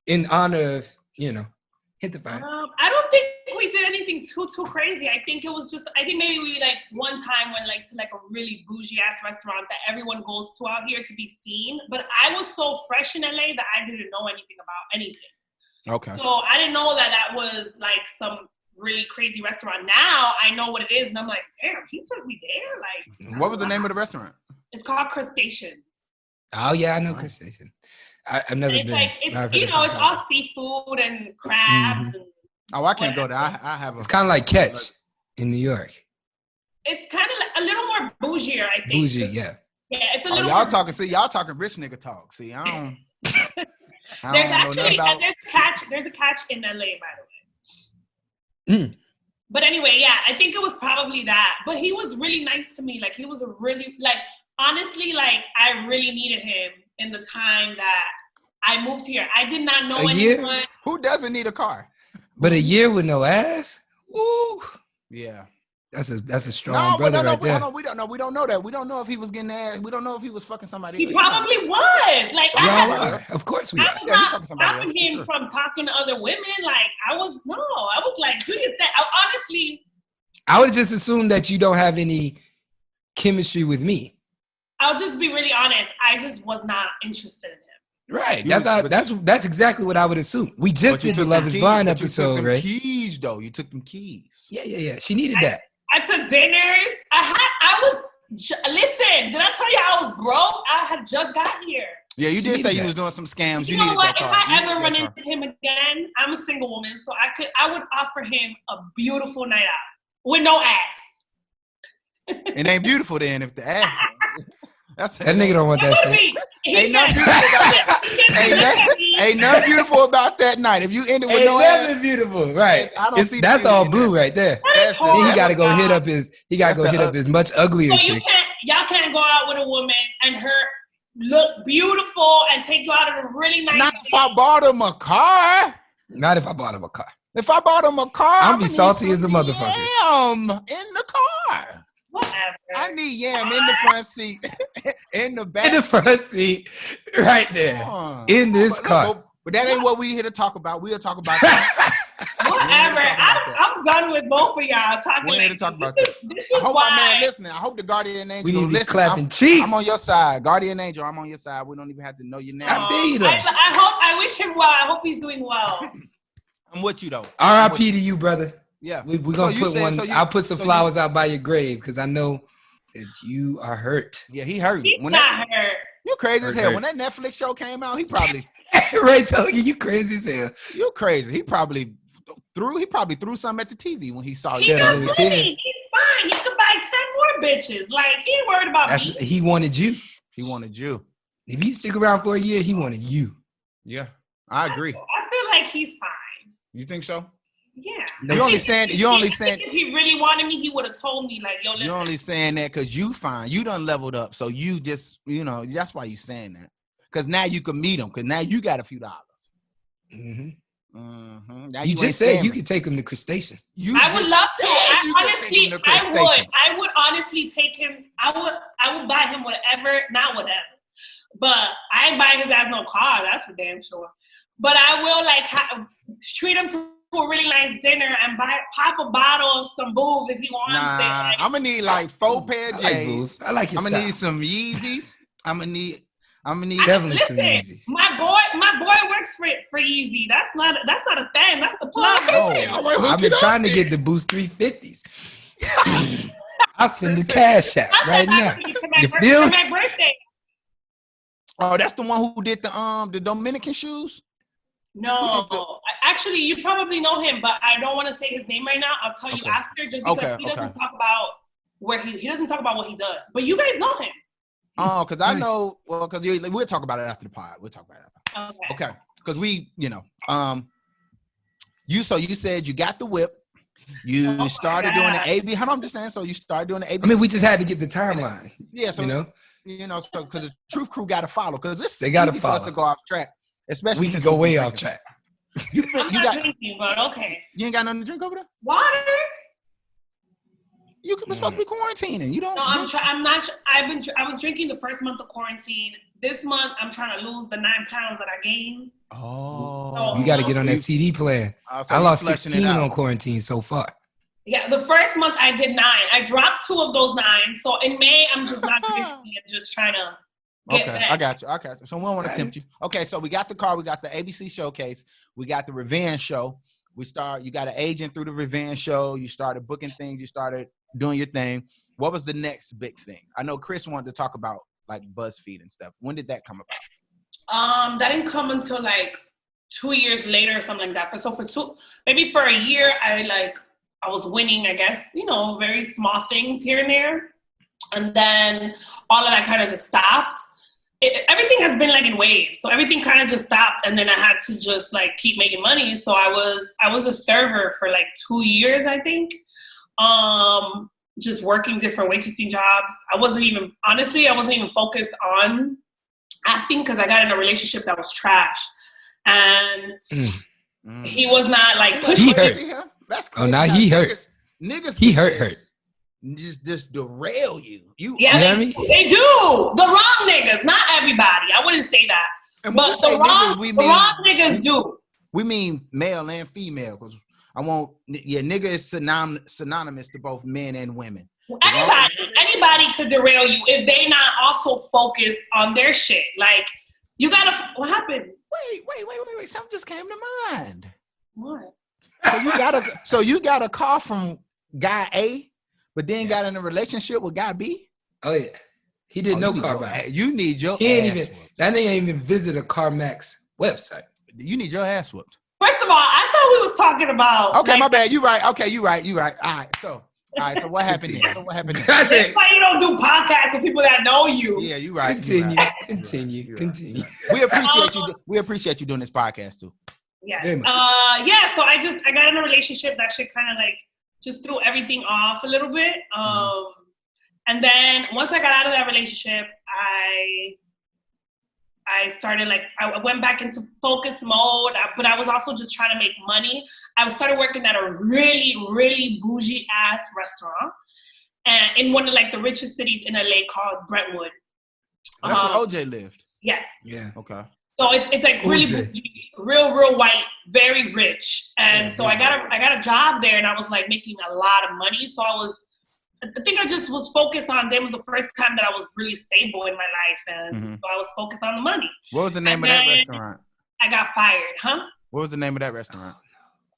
in honor of, Gentefied. I don't think we did anything too crazy. I think maybe we one time went to a really bougie ass restaurant that everyone goes to out here to be seen. But I was so fresh in LA that I didn't know anything about anything. Okay. So I didn't know that was some really crazy restaurant. Now I know what it is, and I'm like, damn, he took me there. What was the name of the restaurant? It's called Crustacean. Oh yeah, I know Crustacean. I've never been. It's all seafood and crabs. Mm-hmm. And I can't go there. I have. It's kind of like Catch in New York. It's kind of a little more bougier, I think. Bougie, yeah. Yeah, it's a little. Y'all talking rich nigga talk. See, I don't. There's a catch in LA, by the way. But anyway, yeah, I think it was probably that. But he was really nice to me. He was a really honestly, I really needed him in the time that I moved here. I did not know anyone. Who doesn't need a car? But a year with no ass? Woo. Yeah. That's a strong brother right there. We don't know. We don't know that. We don't know if he was getting ass. We don't know if he was fucking somebody. He probably was. Of course we are. I'm not stopping him from talking to other women. I was like, do your thing. Honestly, I would just assume that you don't have any chemistry with me. I'll just be really honest. I just was not interested in him. Right. That's exactly what I would assume. We just did the Love Is Blind episode, right? Keys though. You took them keys. Yeah. She needed that. I took dinners. Listen, did I tell you I was broke? I had just got here. Yeah, you did say you was doing some scams. You know what? If I ever run into him again, I'm a single woman, so I would offer him a beautiful night out with no ass. It ain't beautiful then if the ass. That nigga don't want that shit. Ain't nothing beautiful about that night. If you ended with no nothing ass, beautiful, right? I don't see that's the all beauty in blue right there. That's Then he the- got to go hit up his. He got to go That's hit the up his much uglier So chick. y'all can't go out with a woman and her look beautiful and take you out on a really nice Not if I bought him a car. Not if I bought him a car. If I bought him a car, I'll I'ma be need salty as a some motherfucker. Yam in the car. Whatever. I need yam in the front seat, in the back. In the front seat, right there, in this car. But that ain't what we here to talk about. We'll talk about that. Whatever. I'm done with both of y'all talking. We're here to talk about that. I hope my man listening. I hope the guardian angel We need to be listen. clapping cheeks. I'm on your side, guardian angel. I'm on your side. We don't even have to know your name. I feel you though. I wish him well. I hope he's doing well. I'm with you though. R.I.P. to you, brother. Yeah, We're gonna put one. I'll put some flowers out by your grave because I know that you are hurt. Yeah, he hurt. He's not hurt. You crazy as hell. Hurt. When that Netflix show came out, he probably Ray telling you crazy as hell. you crazy. He probably threw something at the TV when he saw He's you. Shut up, not little funny. Tim. He's fine. He could buy 10 more bitches. Like, he ain't worried about me. He wanted you. He wanted you. If you stick around for a year, he wanted you. Yeah, I agree. I feel like he's fine. You think so? Yeah. No, You only saying If he really wanted me, he would have told me, like, yo, listen. you're only saying that because you fine. You done leveled up, so you just that's why you saying that. Because now you can meet him. Because now you got a few dollars. Mm-hmm. Now You just said you could take him to crustacean. I would love to. I would honestly take him. I would buy him whatever, not whatever. But I ain't buying his ass no car. That's for damn sure. But I will treat him to a really nice dinner and pop a bottle of some boobs if he wants it. Like, I'm gonna need like 4 pair of J's. I like your I'm gonna style. need some Yeezys. I'm gonna need Definitely some listen, Yeezys. my boy works for Yeezy. That's not a thing. That's the plug. I've been trying to get the Boost 350s. I'll send the cash out right now. You feel? My birthday. Oh, that's the one who did the Dominican shoes? No, actually, you probably know him, but I don't want to say his name right now. I'll tell you after, just because he doesn't talk about where he doesn't talk about what he does. But you guys know him. Oh, because I know. Well, because we'll talk about it after the pod. We'll talk about it. Okay. Because you said you got the whip. You started doing the AB. Hold on, I'm just saying. So you started doing the AB. I mean, we just had to get the timeline. Yeah. So so because the Truth Crew got to follow because they got to for follow us to go off track. Especially we can go way off track. You I'm not drinking, but okay. You ain't got nothing to drink over there? Water. You were supposed to be quarantining. You don't. No, I'm not. I was drinking the first month of quarantine. This month, I'm trying to lose the 9 pounds that I gained. Oh. You got to get on that CD plan. I lost 16 on quarantine so far. Yeah, the first month I did 9. I dropped 2 of those 9. So in May, I'm just not drinking. I'm just trying to. Okay, I got you. So we don't want to tempt you. Okay, so we got the car, we got the ABC showcase, we got the revenge show. You got an agent through the revenge show. You started booking things. You started doing your thing. What was the next big thing? I know Chris wanted to talk about like BuzzFeed and stuff. When did that come about? That didn't come until like 2 years later or something like that. Maybe for a year, I was winning, I guess, very small things here and there. And then all of that kind of just stopped. Everything has been like in waves. So everything kind of just stopped. And then I had to just like keep making money. So I was a server for like 2 years, I think. Just working different waitressing jobs. I wasn't even focused on acting because I got in a relationship that was trash. And he was not like pushing me. Hurt. That's crazy. Oh, now he hurt. Niggas he hurt. Just derail you. You know what I mean? They do. The wrong niggas, not everybody. I wouldn't say that. And but the wrong niggas do. We mean male and female because nigga is synonymous to both men and women. Anybody could derail you if they not also focused on their shit. Like, you gotta, what happened? Wait. Something just came to mind. What? So you got a call from guy A, but then got in a relationship with guy B? Oh, yeah. He did no CarMax. You need your He ain't ass even, whooped. that nigga ain't even visit a CarMax website. You need your ass whooped. First of all, I thought we was talking about. Okay, my bad. You right. Okay, you right. All right. All right, so what happened there? That's That's it. why you don't do podcasts with people that know you. Yeah, you right. Continue. You right. Continue. You're right. Continue. We appreciate you. We appreciate you doing this podcast too. Yeah. Very much. Yeah. So I got in a relationship that shit kind of like just threw everything off a little bit. And then once I got out of that relationship, I started I went back into focus mode, but I was also just trying to make money. I started working at a really, really bougie ass restaurant, and in one of the richest cities in LA called Brentwood. That's where OJ lived. Yes. Yeah. Okay. So it's really OJ. bougie, real white, very rich, and so I got a job there, and I was making a lot of money. So I think I just was focused on. That was the first time that I was really stable in my life, and so I was focused on the money. What was the name of that restaurant? I got fired, huh? What was the name of that restaurant?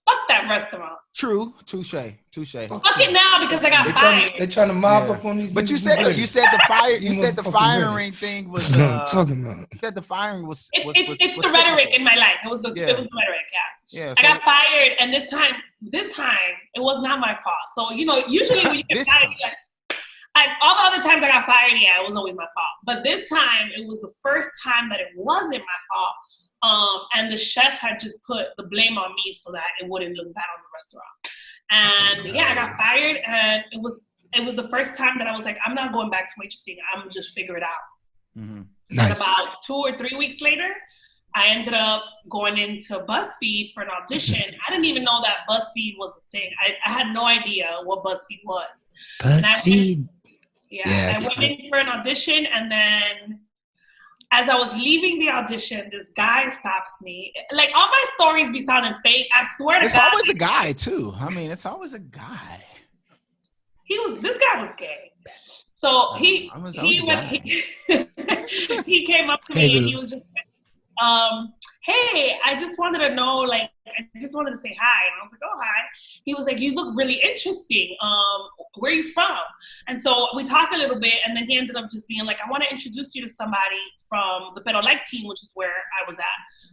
Fuck that restaurant. True. Touche. Fuck it now because I got fired. They're trying to mob up on these. But you niggas. said the fire. You said the motherfucking firing thing was. That's what I'm talking about. You said the firing was. It's was the rhetoric in my life. It was the rhetoric. Yeah. I got fired, and this time it was not my fault. So usually when you get fired, all the other times I got fired, it was always my fault. But this time, it was the first time that it wasn't my fault. And the chef had just put the blame on me so that it wouldn't look bad on the restaurant. And I got fired, and it was the first time that I was like, I'm not going back to waitressing. I'm just figure it out. Nice. And about 2 or 3 weeks later, I ended up going into BuzzFeed for an audition. I didn't even know that BuzzFeed was a thing. I had no idea what BuzzFeed was. BuzzFeed. I went in for an audition, and then as I was leaving the audition, this guy stops me. All my stories be sounding fake. I swear to God. It's always a guy too. I mean, it's always a guy. This guy was gay. So he came up to me and he was just hey, I just wanted to know, I just wanted to say hi. And I was like, oh, hi. He was like, you look really interesting. Where are you from? And so we talked a little bit, and then he ended up just being like, I want to introduce you to somebody from the Pero Like team, which is where I was at,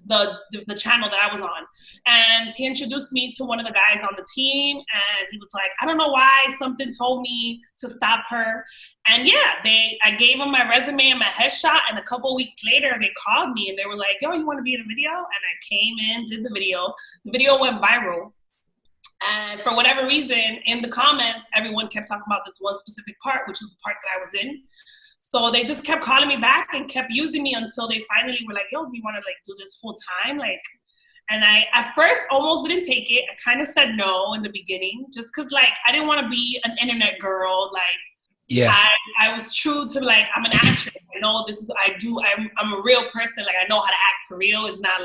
the channel that I was on. And he introduced me to one of the guys on the team, and he was like, I don't know why, something told me to stop her. And I gave them my resume and my headshot, and a couple of weeks later, they called me and they were like, yo, you want to be in a video? And I came in, did the video. The video went viral. And for whatever reason, in the comments, everyone kept talking about this one specific part, which was the part that I was in. So they just kept calling me back and kept using me until they finally were like, yo, do you want to do this full time? And I, at first, almost didn't take it. I kind of said no in the beginning, just because I didn't want to be an internet girl. I was true to I'm an actress. I know this is I'm a real person. I know how to act for real. It's not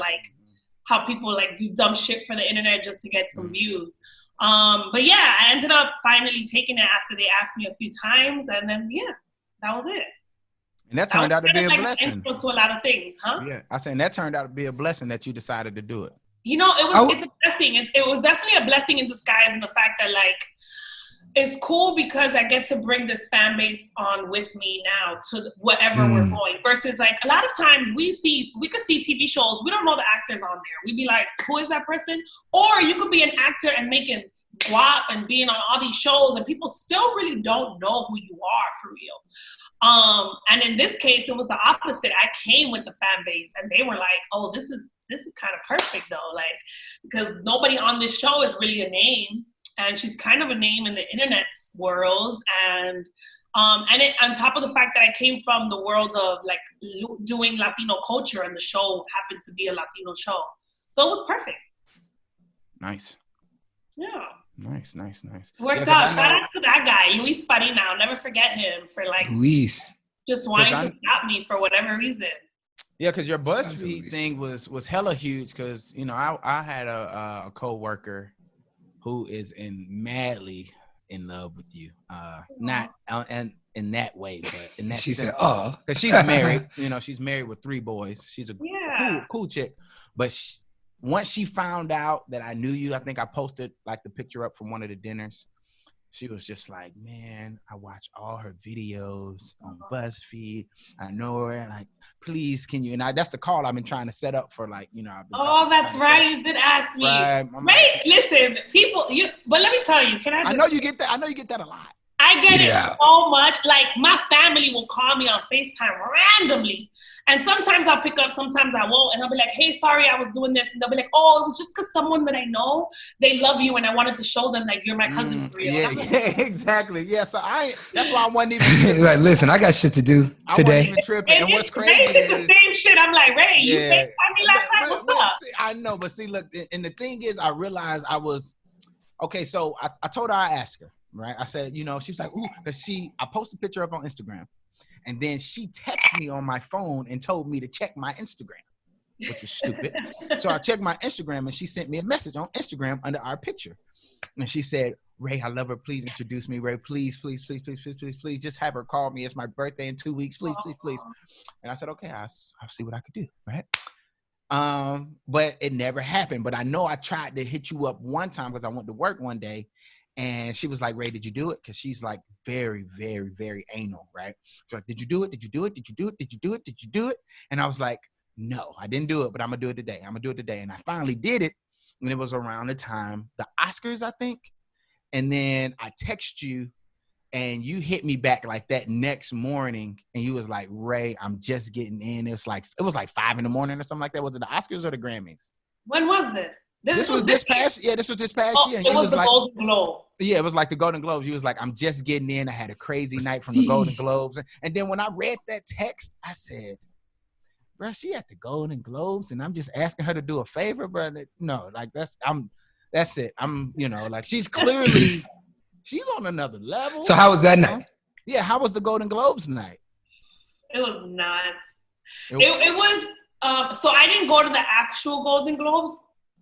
how people do dumb shit for the internet just to get some views. But I ended up finally taking it after they asked me a few times, and then that was it. And that turned out to be a blessing. To a lot of things, huh? Yeah, I saying that turned out to be a blessing that you decided to do it. It's a blessing. It was definitely a blessing in disguise, in the fact that it's cool because I get to bring this fan base on with me now to wherever we're going. Versus a lot of times we could see TV shows, we don't know the actors on there. We'd be like, who is that person? Or you could be an actor and making guap and being on all these shows, and people still really don't know who you are for real. And in this case, it was the opposite. I came with the fan base, and they were like, oh, this is kind of perfect though, because nobody on this show is really a name. And she's kind of a name in the internet world, and on top of the fact that I came from the world of doing Latino culture, and the show happened to be a Latino show, so it was perfect. Nice. Yeah. Nice. Worked out. Shout out to that guy, Luis Farina. I'll never forget him for Luis just wanting to stop me for whatever reason. Yeah, because your BuzzFeed thing was hella huge. Because I had a coworker who is madly in love with you. Not in that way, but in that she sense. said, oh. Because she's married. She's married with 3 boys. She's a cool chick. But once she found out that I knew you, I think I posted the picture up from one of the dinners. She was just like, man, I watch all her videos on BuzzFeed. I know her. Like, please, can you? And that's the call I've been trying to set up for, like, you know. I've been that's right. You did ask me. Right. Right. Listen, people. But let me tell you. Can I? I know you get that. I know you get that a lot. I get it so much. Like, my family will call me on FaceTime randomly. And sometimes I'll pick up, sometimes I won't. And I'll be like, hey, sorry, I was doing this. And they'll be like, oh, it was just because someone that I know, they love you. And I wanted to show them, like, you're my cousin for real. Yeah, exactly. Yeah, so that's why I wasn't even like, listen, I got shit to do today. I wasn't even tripping. And what's crazy is the same shit. I'm like, Ray, you FaceTime me last time? What's up? See, I know, but see, look, and the thing is, I realized I was, okay, so I told her I asked her. Right, I said, you know, she was like, ooh, because I posted a picture up on Instagram, and then she texted me on my phone and told me to check my Instagram, which was stupid. So I checked my Instagram, and she sent me a message on Instagram under our picture, and she said, Ray, I love her. Please introduce me, Ray. Please, please, please, please, please, please, please, just have her call me. It's my birthday in 2 weeks. Please, please, please. And I said, okay, I'll see what I could do. Right. But it never happened. But I know I tried to hit you up one time because I went to work one day. And she was like, Ray, did you do it? Because she's like very, very, very anal, right? She's like, did you do it? Did you do it? Did you do it? Did you do it? Did you do it? And I was like, no, I didn't do it, but I'm going to do it today. I'm going to do it today. And I finally did it. And it was around the time, the Oscars, I think. And then I text you and you hit me back like that next morning. And you was like, Ray, I'm just getting in. It was like 5 a.m. or something like that. Was it the Oscars or the Grammys? When was this? This was this past year. This was this past year. And it was the like, Golden Globes. Yeah, it was like the Golden Globes. You was like, I'm just getting in. I had a crazy night from the Golden Globes. And then when I read that text, I said, bro, she at the Golden Globes and I'm just asking her to do a favor, bro. No, like that's it. I'm, you know, like she's on another level. So how was that night? Yeah, how was the Golden Globes night? It was nuts. It was, so I didn't go to the actual Golden Globes.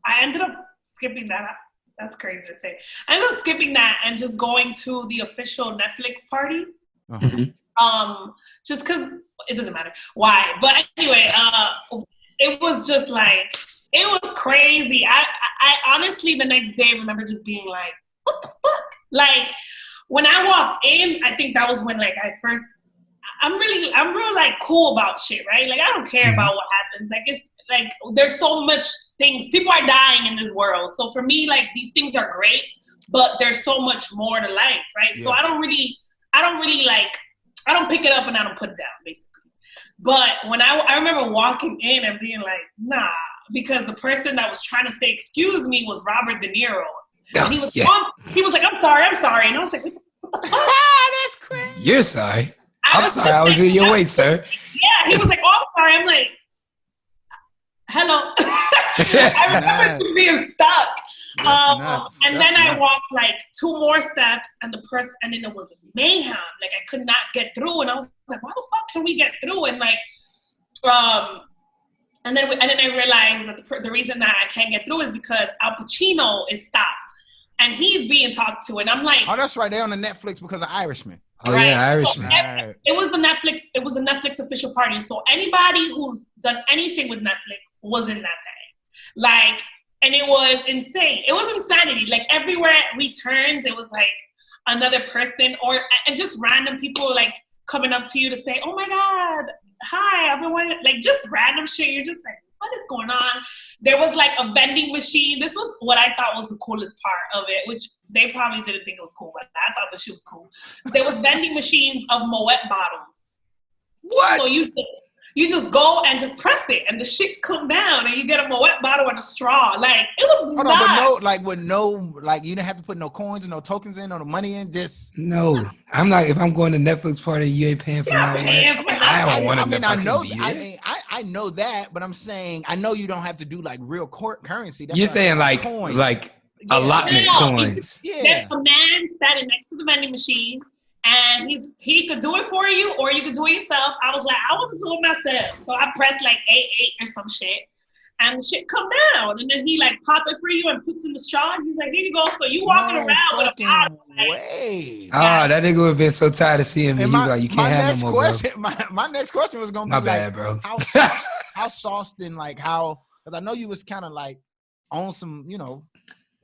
I ended up skipping that. That's crazy to say. I ended up skipping that and just going to the official Netflix party. Just because it doesn't matter why. But anyway, it was just like, it was crazy. I honestly, the next day, remember just being like, what the fuck? Like, when I walked in, I think that was when, like, I'm real, like, cool about shit, right? Like, I don't care about what happens. Like, it's, like, there's so much things. People are dying in this world. So for me, like, these things are great, but there's so much more to life, right? Yeah. So I don't really, like, I don't pick it up and I don't put it down, basically. But when I remember walking in and being like, nah, because the person that was trying to say, excuse me, was Robert De Niro. And he was like, I'm sorry. And I was like, what the fuck? That's crazy. You're sorry. I'm sorry. I was in your way, sir. Yeah, he was like, oh, I'm sorry. I'm like, hello. I remember being stuck. And then I walked like 2 more steps and then it was mayhem. Like I could not get through. And I was like, why the fuck can we get through? And like, and then I realized that the reason that I can't get through is because Al Pacino is stopped and he's being talked to. And I'm like, oh, that's right. They're on the Netflix because of Irishman. Oh right? Yeah, Irishman. So it was the Netflix official party. So anybody who's done anything with Netflix was in that thing. Like, and it was insane. It was insanity. Like everywhere we turned, it was like another person and just random people like coming up to you to say, oh my God, hi, I've been wanting, like just random shit. You're just like, what is going on? There was like a vending machine. This was what I thought was the coolest part of it, which they probably didn't think it was cool, but I thought the shit was cool. There was vending machines of Moet bottles. What? So you just go and just press it and the shit come down and you get a Moet bottle and a straw. Like it was nuts. But you didn't have to put no coins or no tokens in or no money in, just no. I'm not, if I'm going to Netflix party, you ain't paying for my Moet. I don't want to. I know that, but I'm saying I know you don't have to do like real currency. That's you're saying like coins. Like allotment coins. Yeah. There's a man standing next to the vending machine. And he could do it for you or you could do it yourself. I was like, I want to do it myself. So I pressed like 8 or some shit. And the shit come down. And then he like pop it for you and puts in the straw. And he's like, here you go. So you walking around with a bottle. Way. Oh, that nigga would have been so tired of seeing me. He was like, you can't have no more, bro. My next question was going to be my bad, bro. How sauced and like how, because I know you was kind of like on some, you know,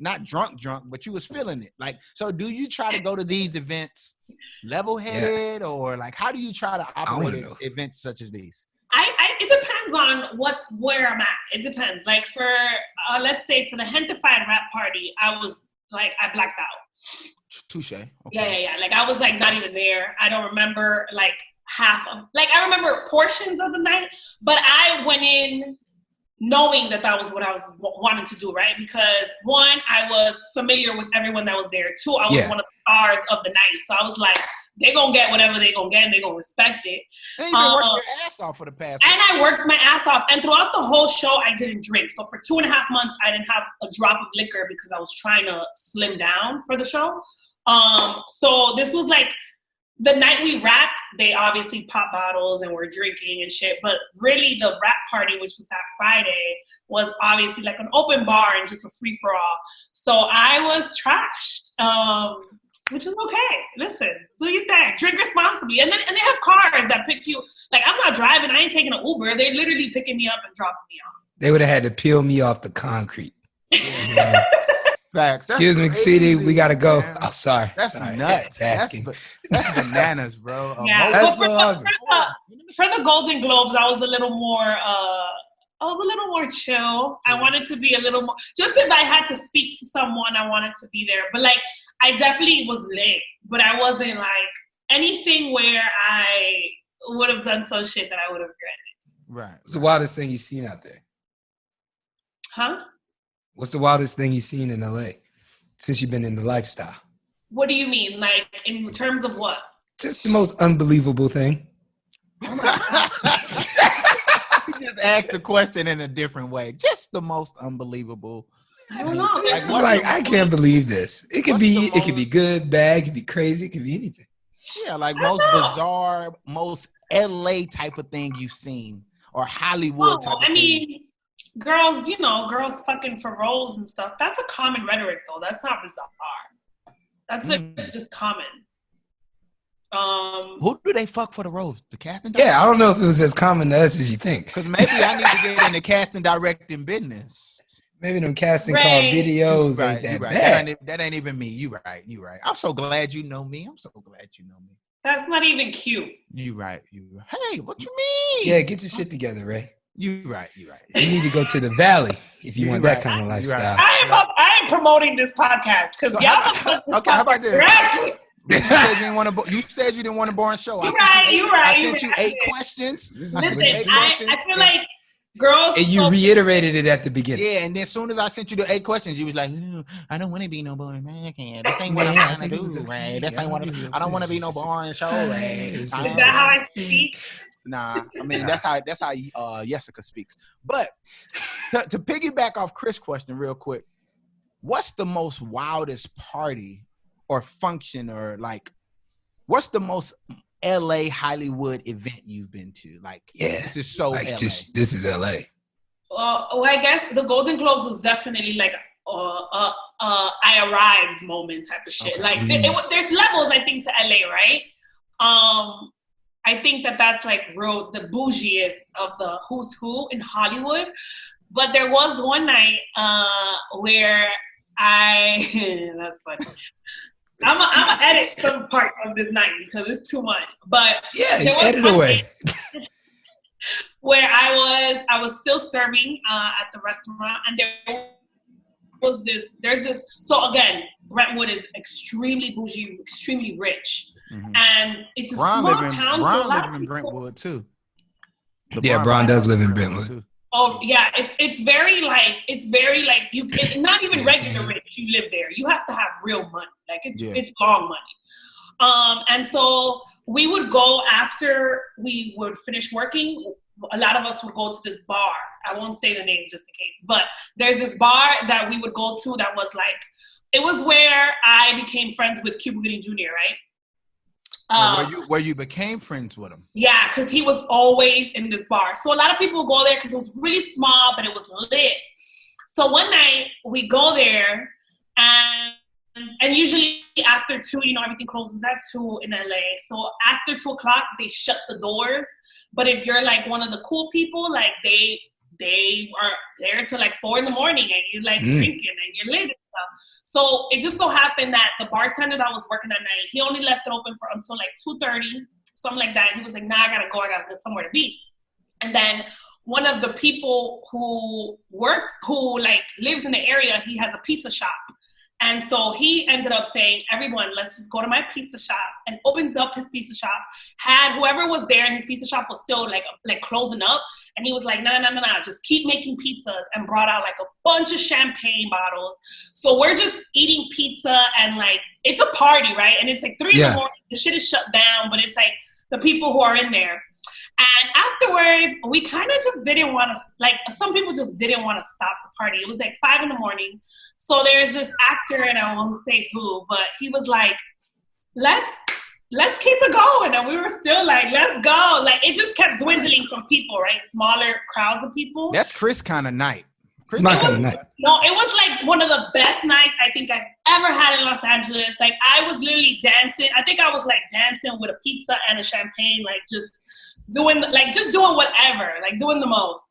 not drunk, but you was feeling it. Like, so do you try to go to these events level-headed, or like, how do you try to operate at events such as these? It depends on where I'm at. It depends. Like for, let's say for the Gentefied rap party, I blacked out. Touche. Okay. Yeah. Like I was like not even there. I don't remember like half of, like I remember portions of the night, but I went in knowing that was what I was wanting to do, right? Because one, I was familiar with everyone that was there. Two, I was one of the stars of the night. So I was like, they're going to get whatever they're going to get and they're going to respect it. And you've been working your ass off for the past week. I worked my ass off. And throughout the whole show, I didn't drink. So for 2.5 months, I didn't have a drop of liquor because I was trying to slim down for the show. So this was like, the night we rapped, they obviously popped bottles and were drinking and shit. But really, the rap party, which was that Friday, was obviously like an open bar and just a free for all. So I was trashed, which was okay. Listen, do your thing, drink responsibly, and they have cars that pick you. Like I'm not driving, I ain't taking an Uber. They're literally picking me up and dropping me off. They would have had to peel me off the concrete. Yeah. Facts. Excuse me, CD, we gotta go. Man. Oh, sorry. That's nuts. That's bananas, bro. Yeah, that's so awesome. For the Golden Globes, I was a little more chill. I wanted to be a little more. Just if I had to speak to someone, I wanted to be there. But like, I definitely was late, but I wasn't like anything where I would have done some shit that I would have regretted. Right. What's the wildest thing you've seen out there? Huh? What's the wildest thing you've seen in LA since you've been in the lifestyle? What do you mean? Like, in terms of what? Just the most unbelievable thing. He just asked the question in a different way. Just the most unbelievable. I don't know. I can't believe this. It could be good, bad, it could be crazy, it could be anything. Yeah, like most bizarre, most LA type of thing you've seen, or Hollywood type of thing. Girls, girls fucking for roles and stuff. That's a common rhetoric, though. That's not bizarre. That's just common. Who do they fuck for the roles? The casting? Yeah, I don't know if it was as common to us as you think. Because maybe I need to get in the casting directing business. Maybe them casting call videos ain't that bad. That ain't even me. You right. I'm so glad you know me. That's not even cute. You right. Hey, what you mean? Yeah, get your shit together, Ray. You right. You need to go to the valley if you want that kind of lifestyle. I am promoting this podcast because y'all. Okay, how about this? You said you didn't want a boring show. You're right. I sent you 8 questions. Listen, I feel like girls. And you reiterated it at the beginning. Yeah, and then as soon as I sent you the 8 questions, you was like, I don't want to be no boring man. This ain't what I'm trying to do, right? I don't want to be no boring show, right? Is that how I speak? Nah, I mean that's how Yessika speaks. But to piggyback off Chris' question real quick, what's the most wildest party or function, or like what's the most LA Hollywood event you've been to? Like, this is so like LA. This is LA. Well, I guess the Golden Globes was definitely like I arrived moment type of shit. Okay. Like there's levels, I think, to LA, right? I think that's like the bougiest of the who's who in Hollywood. But there was one night where that's funny. I'm gonna edit some part of this night because it's too much. But yeah, edit away. Where I was still serving at the restaurant, and there's this. So again, Brentwood is extremely bougie, extremely rich. Mm-hmm. And it's a small town. Bron lives in Brentwood too. Bron does live in Brentwood too. Oh yeah, it's very like you. It's not even regular rich. You live there. You have to have real money. Like it's long money. And so we would go after we would finish working. A lot of us would go to this bar. I won't say the name just in case, but there's this bar that we would go to that was like, it was where I became friends with Cuba Gooding Jr., right? Where you became friends with him? Yeah, because he was always in this bar. So a lot of people go there because it was really small, but it was lit. So one night we go there, and usually after 2, everything closes at 2 in LA. So after 2 o'clock, they shut the doors. But if you're like one of the cool people, like they are there till like 4 a.m, and you're like drinking and you're living. So it just so happened that the bartender that was working that night, he only left it open for until like 2:30, something like that. He was like, nah, I gotta go, I gotta get somewhere to be. And then one of the people who like lives in the area, he has a pizza shop. And so he ended up saying, everyone, let's just go to my pizza shop, and opens up his pizza shop. Had whoever was there in his pizza shop was still like closing up. And he was like, no, just keep making pizzas, and brought out like a bunch of champagne bottles. So we're just eating pizza, and like, it's a party, right? And it's like 3 in the morning, the shit is shut down, but it's like the people who are in there. And afterwards, we kind of just didn't want to, like, some people just didn't want to stop the party. It was like 5 in the morning. So there's this actor, and I won't say who, but he was like, let's keep it going. And we were still like, let's go. Like, it just kept dwindling from people, right? Smaller crowds of people. That's Chris kind of night. My kind of night. No, it was like one of the best nights I think I've ever had in Los Angeles. Like, I was literally dancing. I think I was like dancing with a pizza and a champagne, like just doing whatever, like doing the most.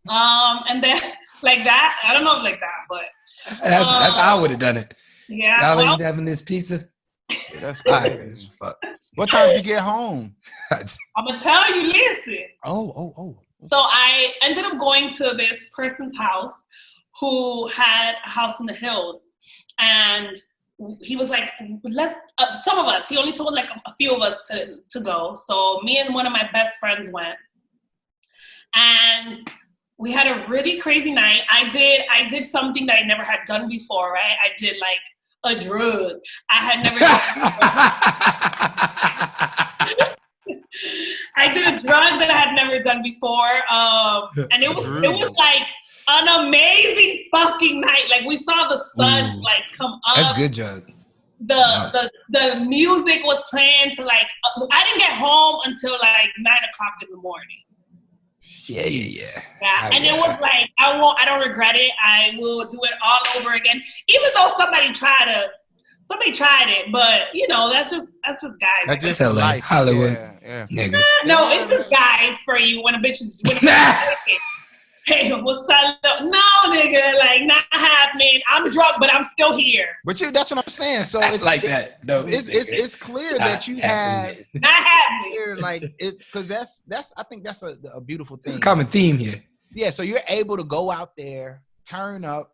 And then like that, I don't know if it's like that, but that's how I would have done it. Yeah. Y'all ain't having this pizza. That's crazy as fuck. What time did you get home? I'm gonna tell you, listen. Oh. So I ended up going to this person's house who had a house in the hills, and he was like, some of us, he only told like a few of us to go. So me and one of my best friends went, and we had a really crazy night. I did something that I never had done before, right? I did like a drug. I had never done I did a drug that I had never done before. And it was like an amazing fucking night. Like, we saw the sun like come up. That's good drug. The music was playing to like, I didn't get home until like 9 o'clock in the morning. Yeah. And it was like, I don't regret it. I will do it all over again. Even though somebody tried it, but you know, that's just guys. That's just LA, Hollywood, niggas. No, it's just guys for you when a bitch is hey, what's up? No, nigga, like, not happening. I'm drunk, but I'm still here. But that's what I'm saying. So it's like that. No, it's clear that you had not happening. Here, like it, because that's I think that's a beautiful thing. It's a common theme here. Yeah, so you're able to go out there, turn up,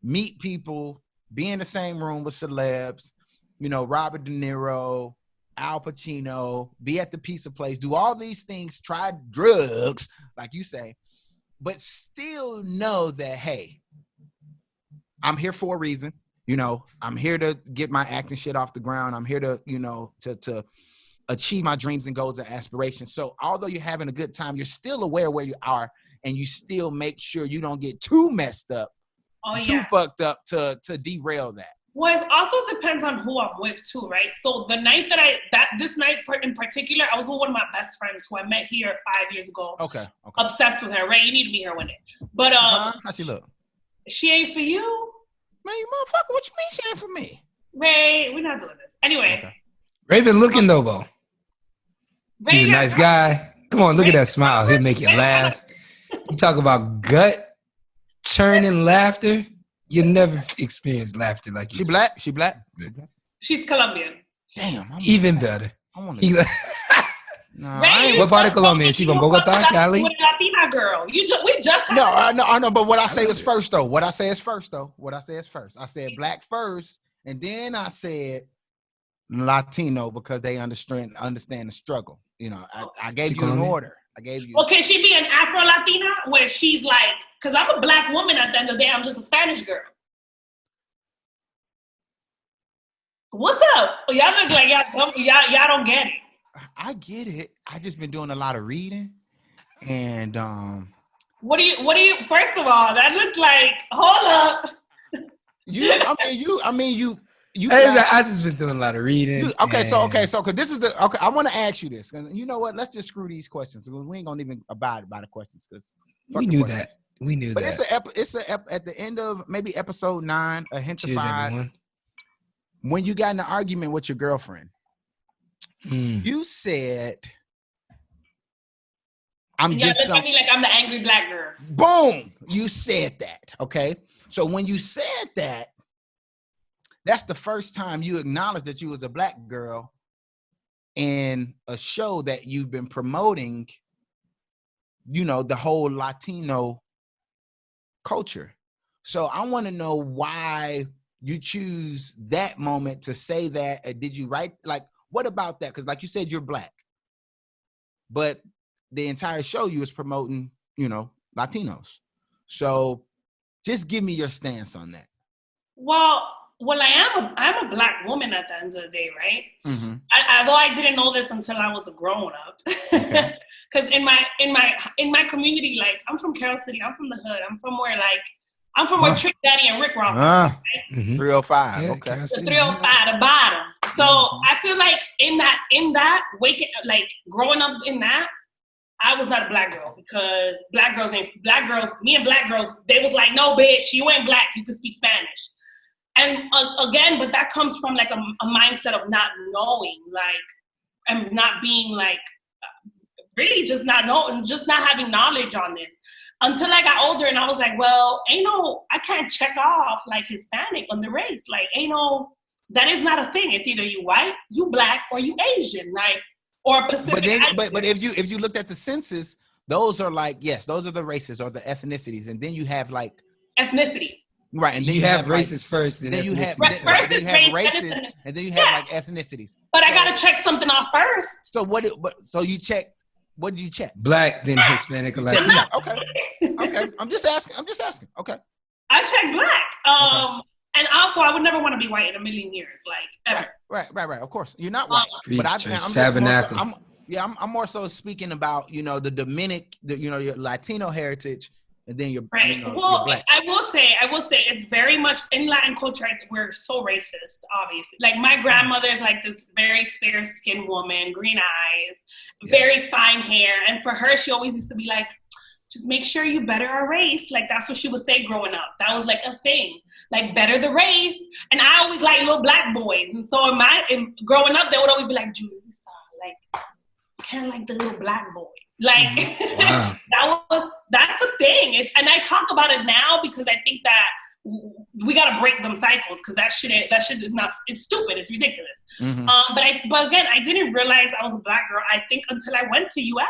meet people, be in the same room with celebs, you know, Robert De Niro, Al Pacino, be at the pizza place, do all these things, try drugs, like you say, but still know that, hey, I'm here for a reason. You know, I'm here to get my acting shit off the ground. I'm here to, you know, to achieve my dreams and goals and aspirations. So although you're having a good time, you're still aware where you are, and you still make sure you don't get too messed up, too fucked up to derail that. Well, it also depends on who I'm with too, right? So the night this night in particular, I was with one of my best friends who I met here 5 years ago. Okay. Obsessed with her. Ray, you need to be here one day. But how she look? She ain't for you. Man, you motherfucker, what you mean she ain't for me? Ray, we're not doing this. Anyway. Okay. Ray been looking though, Bo. He's a nice guy. Come on, look at that smile. He'll make you laugh. You talk about gut churning laughter. You never experienced laughter like you. She black? She black? She's Colombian. Damn. Even better. I want to. What part of Colombia? She from Bogota, Cali? Latina girl. We just No, I know. But what I say is first, though. I said black first, and then I said Latino because they understand the struggle. You know, I gave you an order. Well, can she be an Afro-Latina where she's like, because I'm a black woman at the end of the day, I'm just a Spanish girl. What's up? Y'all look like y'all don't get it. I get it. I just been doing a lot of reading, and What do you? First of all, that looked like. Hold up. I just been doing a lot of reading. So because this is I want to ask you this, because you know what? Let's just screw these questions. We ain't gonna even abide by the questions because we knew that. But it's at the end of maybe episode 9, a Gentefied. When you got in an argument with your girlfriend, you said, "I'm just look at me like I'm the angry black girl." Boom! You said that. Okay. So when you said that, that's the first time you acknowledge that you was a black girl in a show that you've been promoting, you know, the whole Latino culture. So I want to know why you choose that moment to say that. Did you write, like, what about that? Because like you said, you're black, but the entire show you was promoting, you know, Latinos. So just give me your stance on that. Well, I'm a black woman at the end of the day, right? Mm-hmm. Although I didn't know this until I was a grown up. Okay. Because in my community, like, I'm from Carroll City, I'm from the hood, I'm from where Trick Daddy and Rick Ross are, right? Mm-hmm. 305. Yeah, Okay. The 305, the bottom. So I feel like in that growing up in that, I was not a black girl, because me and black girls, they was like, no, bitch, you ain't black, you can speak Spanish. And again, but that comes from like a mindset of not knowing, like, and not being like, really just not knowing, just not having knowledge on this. Until I got older and I was like, well, I can't check off like Hispanic on the race. Like, that is not a thing. It's either you white, you black, or you Asian, like, or Pacific. But if you looked at the census, those are like, yes, those are the races or the ethnicities. And then you have like ethnicities. Right, and then you have races first. Then you have races, and then you have like ethnicities. But I gotta check something off first. So you check. What did you check? Black, then Hispanic, or Latino. Okay. I'm just asking. Okay. I checked black. And also, I would never want to be white in a million years, like, ever. Right. Of course, you're not white. But I'm more so speaking about, you know, the Dominic, your Latino heritage, and then you're right. You're black. I will say it's very much in Latin culture. We're so racist, obviously. Like, my grandmother is like this very fair-skinned woman, green eyes, very fine hair, and for her, she always used to be like, just make sure you better our race. Like, that's what she would say growing up. That was like a thing, like, better the race. And I always like little black boys. And so growing up, they would always be like, Julissa, like, kind of like the little black boys. Like, wow. that's a thing. And I talk about it now because I think that we got to break them cycles, because that shit is not, it's stupid. It's ridiculous. Mm-hmm. But again, I didn't realize I was a black girl, I think, until I went to UF.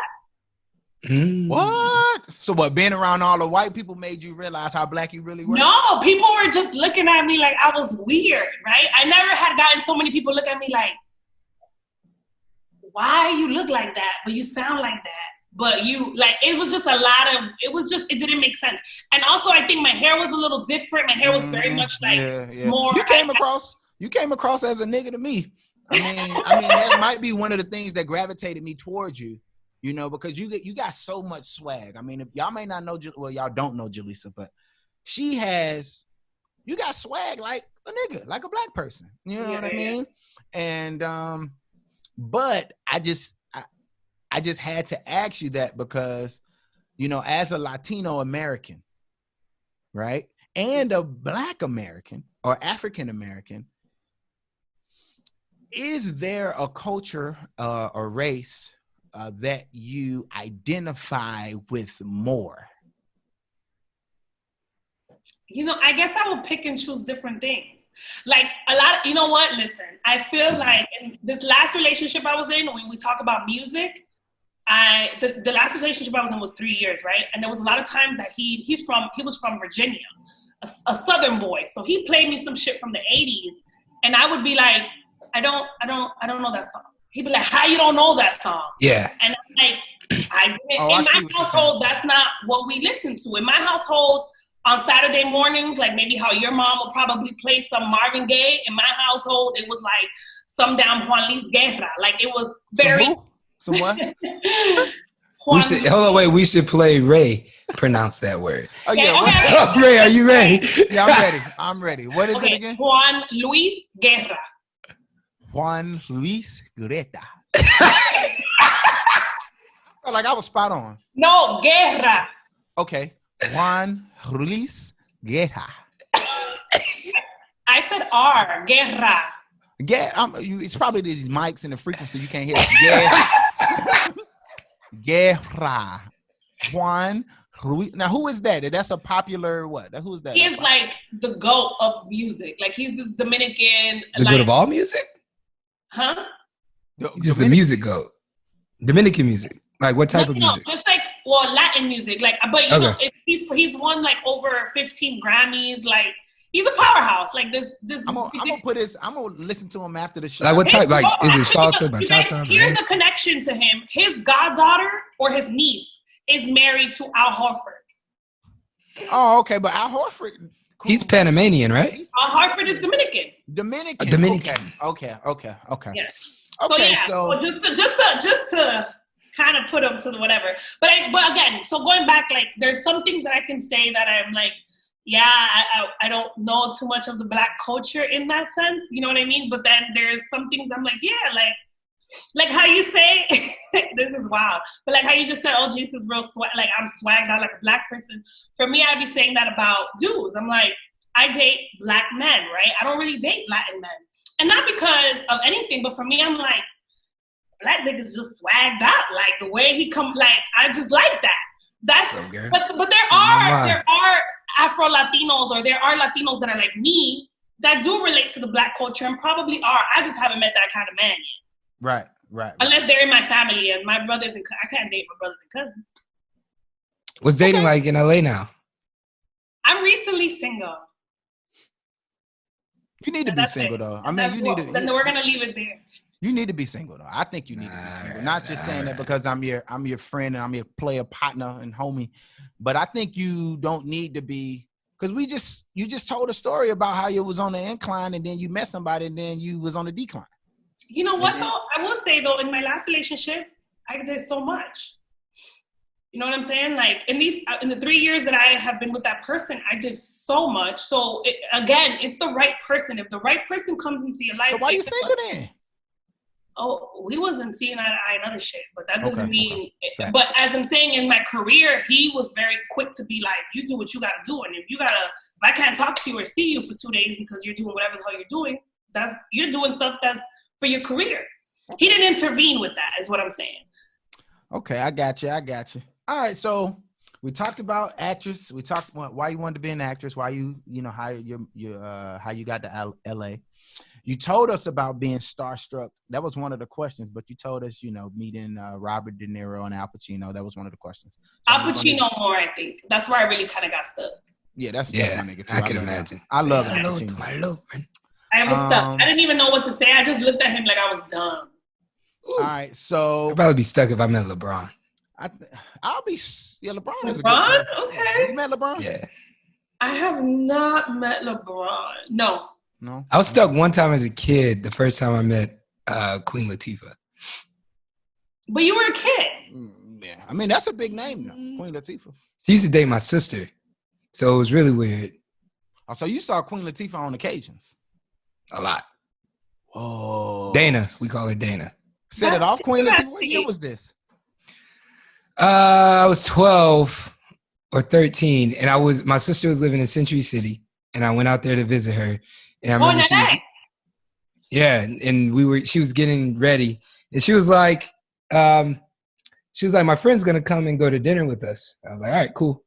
What? So what, being around all the white people made you realize how black you really were? No, people were just looking at me like I was weird, right? I never had gotten so many people look at me like, why you look like that, but you sound like that, but you, like, it was just it didn't make sense. And also, I think my hair was a little different. My hair was very much like more. You came across as a nigga to me. I mean, that might be one of the things that gravitated me towards you. You know, because you got so much swag. I mean, if y'all may not know, well, y'all don't know Julissa, but you got swag like a nigga, like a black person. You know what I mean? And but I just had to ask you that because, you know, as a Latino American, right, and a Black American or African American, is there a culture or race that you identify with more? You know, I guess I would pick and choose different things. Like, a lot, you know what? Listen, I feel like in this last relationship I was in, when we talk about music, the last relationship I was in was 3 years, right? And there was a lot of times that he was from Virginia, a Southern boy. So he played me some shit from the 80s, and I would be like, I don't know that song. He'd be like, how you don't know that song? Yeah. And I'm like, in my household, that's not what we listen to. In my household, on Saturday mornings, like maybe how your mom would probably play some Marvin Gaye, in my household, it was like some damn Juan Luis Guerra. Like, it was very... Some what? We should play Ray pronounce that word. Oh, yeah. Okay. Ray, are you ready? Yeah, I'm ready. What is it again? Juan Luis Guerra. Juan Luis Guerra. I felt like I was spot on. No, Guerra. Okay. Juan Luis Guerra. I said R, Guerra. Yeah, it's probably these mics and the frequency you can't hear. Guerra. Juan Now, who is that? That's a popular what? Who's that? He is like the GOAT of music. Like he's this Dominican. The goat of all music? Huh? Just the music goat. Dominican music. Like what type of music? Just like Latin music. Like, but you know, he's won like over 15 Grammys. Like he's a powerhouse. Like this. I'm gonna listen to him after the show. Like what type? Like is it salsa, bachata? Here's the connection to him. His goddaughter or his niece is married to Al Horford. Oh, okay, but Al Horford. Cool. He's Panamanian, right? Al Horford is Dominican. Dominican. Okay. Yeah. Okay, so just to kind of put him to the whatever. But again, so going back, like there's some things that I can say that I'm like, yeah, I don't know too much of the Black culture in that sense. You know what I mean? But then there's some things I'm like, yeah, like how you say, this is wild, but like how you just said, oh, Jesus, real swag, like I'm swagged out like a Black person. For me, I'd be saying that about dudes. I'm like, I date Black men, right? I don't really date Latin men. And not because of anything, but for me, I'm like, Black niggas just swagged out. Like the way he come, like, I just like that. That's, but there are Afro Latinos or there are Latinos that are like me that do relate to the Black culture and probably are. I just haven't met that kind of man yet. Right. Unless they're in my family and my brothers and I can't date my brothers and cousins. What's dating like in LA now? I'm recently single. You need to be single though. I mean, you need to. Then we're gonna leave it there. You need to be single though. I think you need to be single. Not just saying that because I'm your friend and I'm your player partner and homie, but I think you don't need to be because you just told a story about how you was on the incline and then you met somebody and then you was on the decline. You know what though? I will say though, in my last relationship, I did so much. You know what I'm saying? Like in the 3 years that I have been with that person, I did so much. So again, it's the right person. If the right person comes into your life, so why you single then? Oh, we wasn't seeing eye to eye and other shit, but that doesn't mean. But as I'm saying, in my career, he was very quick to be like, "You do what you gotta do, and if I can't talk to you or see you for 2 days because you're doing whatever the hell you're doing, you're doing stuff that's for your career." He didn't intervene with that, is what I'm saying. Okay, I got you. All right, so we talked about actress. We talked about why you wanted to be an actress, why you how you got to LA. You told us about being starstruck. That was one of the questions, but you told us, meeting Robert De Niro and Al Pacino. That was one of the questions. So Al Pacino more, I think. That's where I really kind of got stuck. Yeah, that's my nigga too. I can imagine. I love Al Pacino. Pacino. My love, man. I was stuck. I didn't even know what to say. I just looked at him like I was dumb. All right, so I'd probably be stuck if I met LeBron. LeBron is a good person. Okay. You met LeBron? Yeah. I have not met LeBron. No. I was stuck one time as a kid. The first time I met Queen Latifah. But you were a kid. Yeah. I mean, that's a big name now, Queen Latifah. She used to date my sister, so it was really weird. Oh, so you saw Queen Latifah on occasions? A lot. Oh. Dana. We call her Dana. Set it off, Queen Latifah. What year was this? I was 12 or 13, and my sister was living in Century City, and I went out there to visit her. And I remember she was getting ready, and she was like, my friend's gonna come and go to dinner with us. I was like, all right, cool.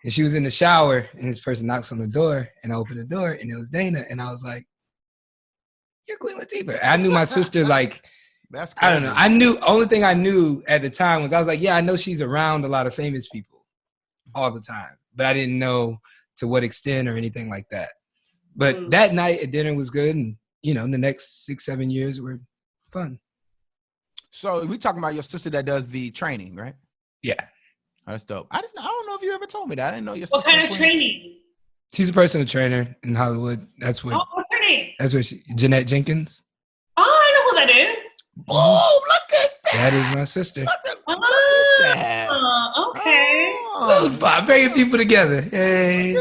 And she was in the shower, and this person knocks on the door, and I opened the door, and it was Dana, and I was like, you're Queen Latifah. I knew my sister like. That's crazy. I don't know. Only thing I knew at the time was I was like, yeah, I know she's around a lot of famous people all the time, but I didn't know to what extent or anything like that. But that night at dinner was good. And, the next 6-7 years were fun. So we talking about your sister that does the training, right? Yeah. Oh, that's dope. I don't know if you ever told me that. I didn't know your sister. What kind of training? She's a personal trainer in Hollywood. That's what. What's her name? That's what Jeanette Jenkins. Oh, I know who that is. Oh, look at that. That is my sister. Look at that. Okay. Oh, bringing people together. Hey.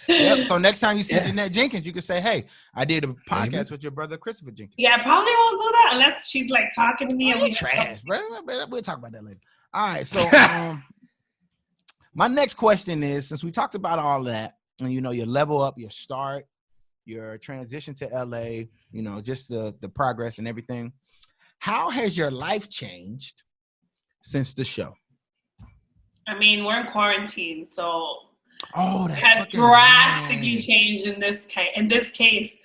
Yep. So next time you see Jeanette Jenkins, you can say, hey, I did a podcast with your brother, Christopher Jenkins. Yeah, I probably won't do that unless she's like talking to me. Oh, trash, bro. We'll talk about that later. All right. So my next question is, since we talked about all that, and your level up, your start, your transition to LA, just the progress and everything. How has your life changed since the show? I mean, we're in quarantine, so Oh, it that's has fucking drastically right. changed in this case.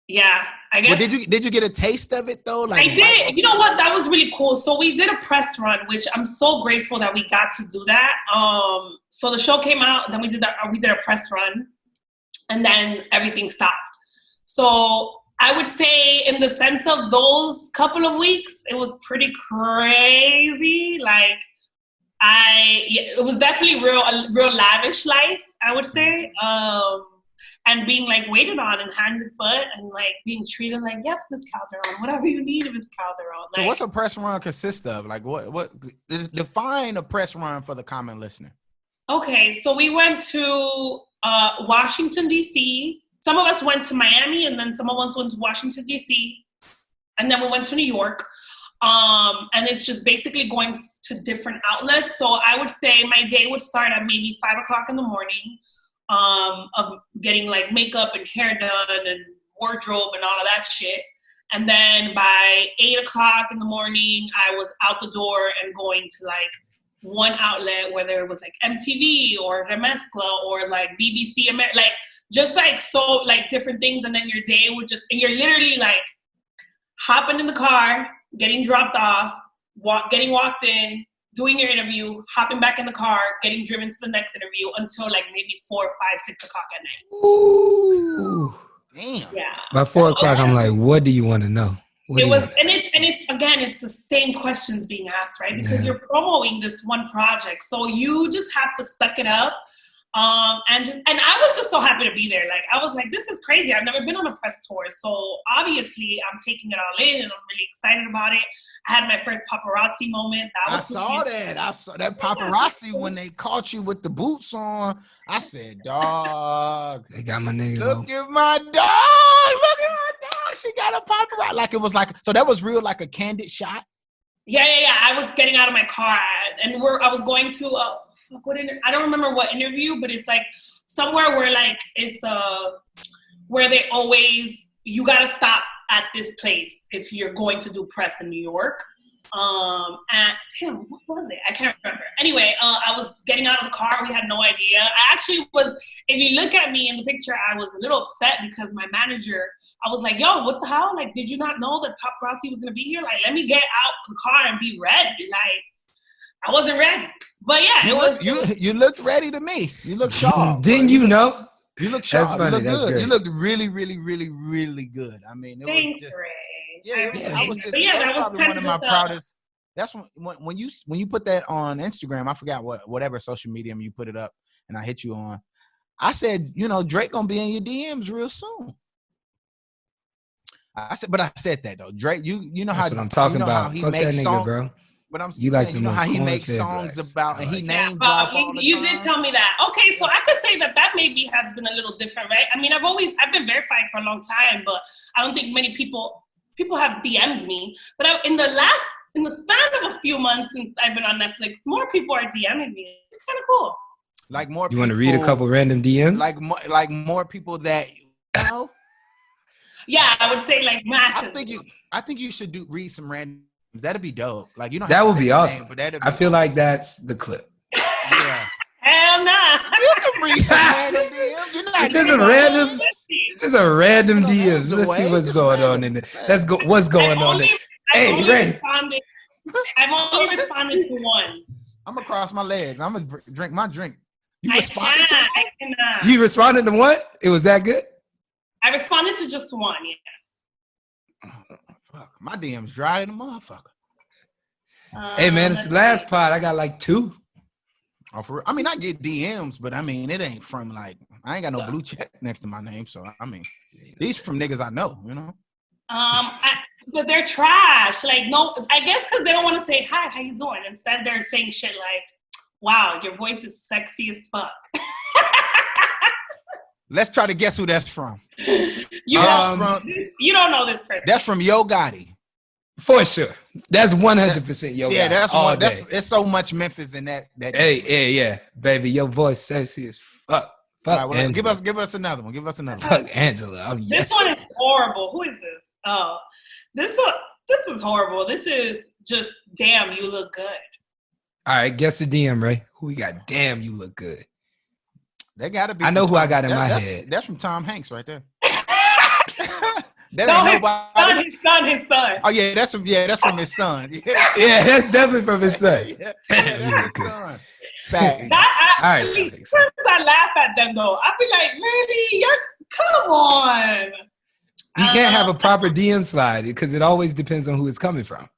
Yeah, I guess. Well, did you get a taste of it though? Like, I did. You know what? That was really cool. So we did a press run, which I'm so grateful that we got to do that. So the show came out, then we did a press run, and then everything stopped. So I would say, in the sense of those couple of weeks, it was pretty crazy. Like, it was definitely a real lavish life, I would say. And being like waited on and hand and foot and like being treated like, yes, Miss Calderon, whatever you need, Miss Calderon. Like, so what's a press run consist of? Like what define a press run for the common listener? Okay, so we went to Washington, D.C. Some of us went to Miami, and then some of us went to Washington, D.C. And then we went to New York. And it's just basically going to different outlets. So I would say my day would start at maybe 5 o'clock in the morning. Of getting like makeup and hair done and wardrobe and all of that shit. And then by 8 o'clock in the morning, I was out the door and going to like one outlet, whether it was like MTV or Remezcla or like BBC America, like just like so like different things. And then your day would just, and you're literally like hopping in the car, getting dropped off, getting walked in, doing your interview, hopping back in the car, getting driven to the next interview until like maybe 4, 5, 6 o'clock at night. Ooh. Damn. Yeah. By 4 o'clock, I'm like, what do you want to know? It's the same questions being asked, right? Because you're promoting this one project, so you just have to suck it up. And I was just so happy to be there. Like, I was like, this is crazy. I've never been on a press tour. So obviously I'm taking it all in and I'm really excited about it. I had my first paparazzi moment. I saw that paparazzi when they caught you with the boots on. I said, dog. They got my nigga. Look at my dog. Look at my dog. She got a paparazzi. Like, it was like, so that was real, like a candid shot. Yeah. I was getting out of my car and I was going to I don't remember what interview, but it's like somewhere where like it's where they always, you gotta stop at this place if you're going to do press in New York. And damn, what was it? I can't remember. Anyway, I was getting out of the car. We had no idea. I actually was, if you look at me in the picture, I was a little upset because my manager, I was like, yo, what the hell? Like, did you not know that paparazzi was going to be here? Like, let me get out the car and be ready. Like, I wasn't ready. But yeah, you looked ready to me. You looked sharp. Didn't you know? You looked sharp. That's funny. You looked good. Great. You looked really, really, really, really good. I mean, it was just... That's probably one of my proudest. That's when you put that on Instagram. I forgot whatever social medium you put it up, and I hit you on. I said, Drake gonna be in your DMs real soon. I said that though. Drake, you know that's how what I'm talking about. How he Fuck makes that nigga, songs, bro. but I'm you saying, like you know how he makes songs about and he name drop all the you time. did tell me that. Okay, so I could say that maybe has been a little different, right? I mean, I've been verified for a long time, but I don't think many people have DM'd me. But in the span of a few months since I've been on Netflix, more people are DMing me. It's kind of cool. Like more. You want to read a couple random DMs? Like more people that Yeah, I would say like masses. I think you should read some random. That'd be dope. Like that would be awesome. Name, but I feel like that's the clip. Yeah. Hell nah. You can read some random DMs. You're not just a random DMs. Let's see what's going on in there. What's going on there? Hey, Ray. I've only responded to one. I'm gonna cross my legs. I'm gonna drink my drink. I cannot. You responded to what? It was that good? I responded to just one, yes. Fuck, my DM's dry in the motherfucker. Hey man, it's the last pod. I got like 2. Oh, for real? I mean, I get DMs, but I mean, it ain't from like I ain't got no blue check next to my name, so I mean, these from niggas I know, But they're trash. Like, no, I guess because they don't want to say hi, how you doing? Instead, they're saying shit like, "Wow, your voice is sexy as fuck." Let's try to guess who that's from. You don't know this person. That's from Yo Gotti. For sure. That's 100% Yo Gotti. Yeah, that's one. It's so much Memphis in that. Hey, yeah, baby, your voice sexy as fuck. Fuck, right, well, give us another one. Give us another one. Fuck Angela. This one is horrible. Who is this? Oh, this one. this is horrible. This is just, damn, you look good. All right, guess the DM, Ray. Who we got? Damn, you look good. They gotta be. I know who I got in my head. That's from Tom Hanks right there. His son. Oh yeah, that's from his son. Yeah, that's definitely from his son. That's his son. Fact. Sometimes I laugh at them though. I be like, really? Come on. You can't have a proper DM slide because it always depends on who it's coming from.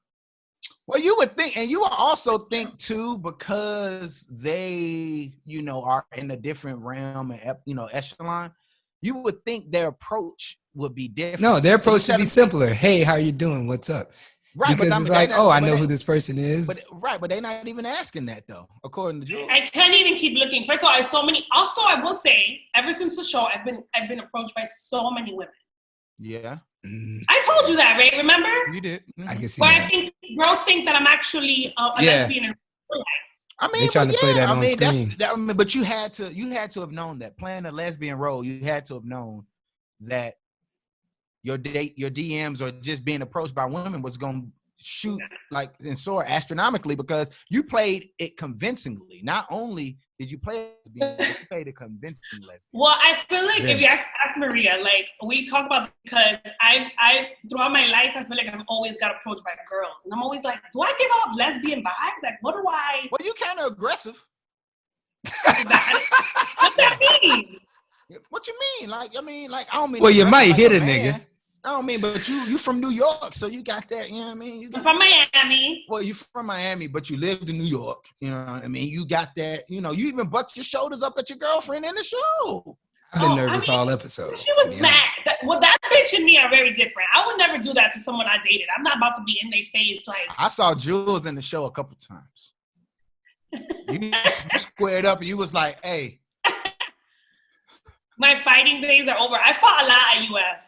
Well, you would think, and you would also think too, because they, are in a different realm and echelon. You would think their approach would be different. No, their approach should be simpler. Hey, how you doing? What's up? Right, because it's like, I know who this person is. But they're not even asking that though, according to Jules. I can't even keep looking. First of all, so many. Also, I will say, ever since the show, I've been approached by so many women. Yeah. I told you that, right? Remember? You did. I can see but that. I think girls think that I'm actually a lesbian in real life. I mean, they're trying to play that on screen. But you had to have known that playing a lesbian role. You had to have known that your DMs or just being approached by women was going to shoot like and soar astronomically because you played it convincingly. Not only did you play lesbian, but you played a convincing lesbian. Well, I feel like if you ask Maria, like we talk about, because I throughout my life, I feel like I've always got approached by girls, and I'm always like, do I give off lesbian vibes? Like, what do I? Well, you kind of aggressive. What's that mean? What you mean? Like, I don't mean. Well, you might hit a man. nigga. I don't mean, but you from New York, so you got that. You know what I mean? I'm from Miami. Well, you from Miami, but you lived in New York. You know what I mean? You got that. You even butt your shoulders up at your girlfriend in the show. I've been nervous all episode. She was mad. Well, that bitch and me are very different. I would never do that to someone I dated. I'm not about to be in their face like. I saw Jules in the show a couple times. You squared up and you was like, "Hey." My fighting days are over. I fought a lot at UF.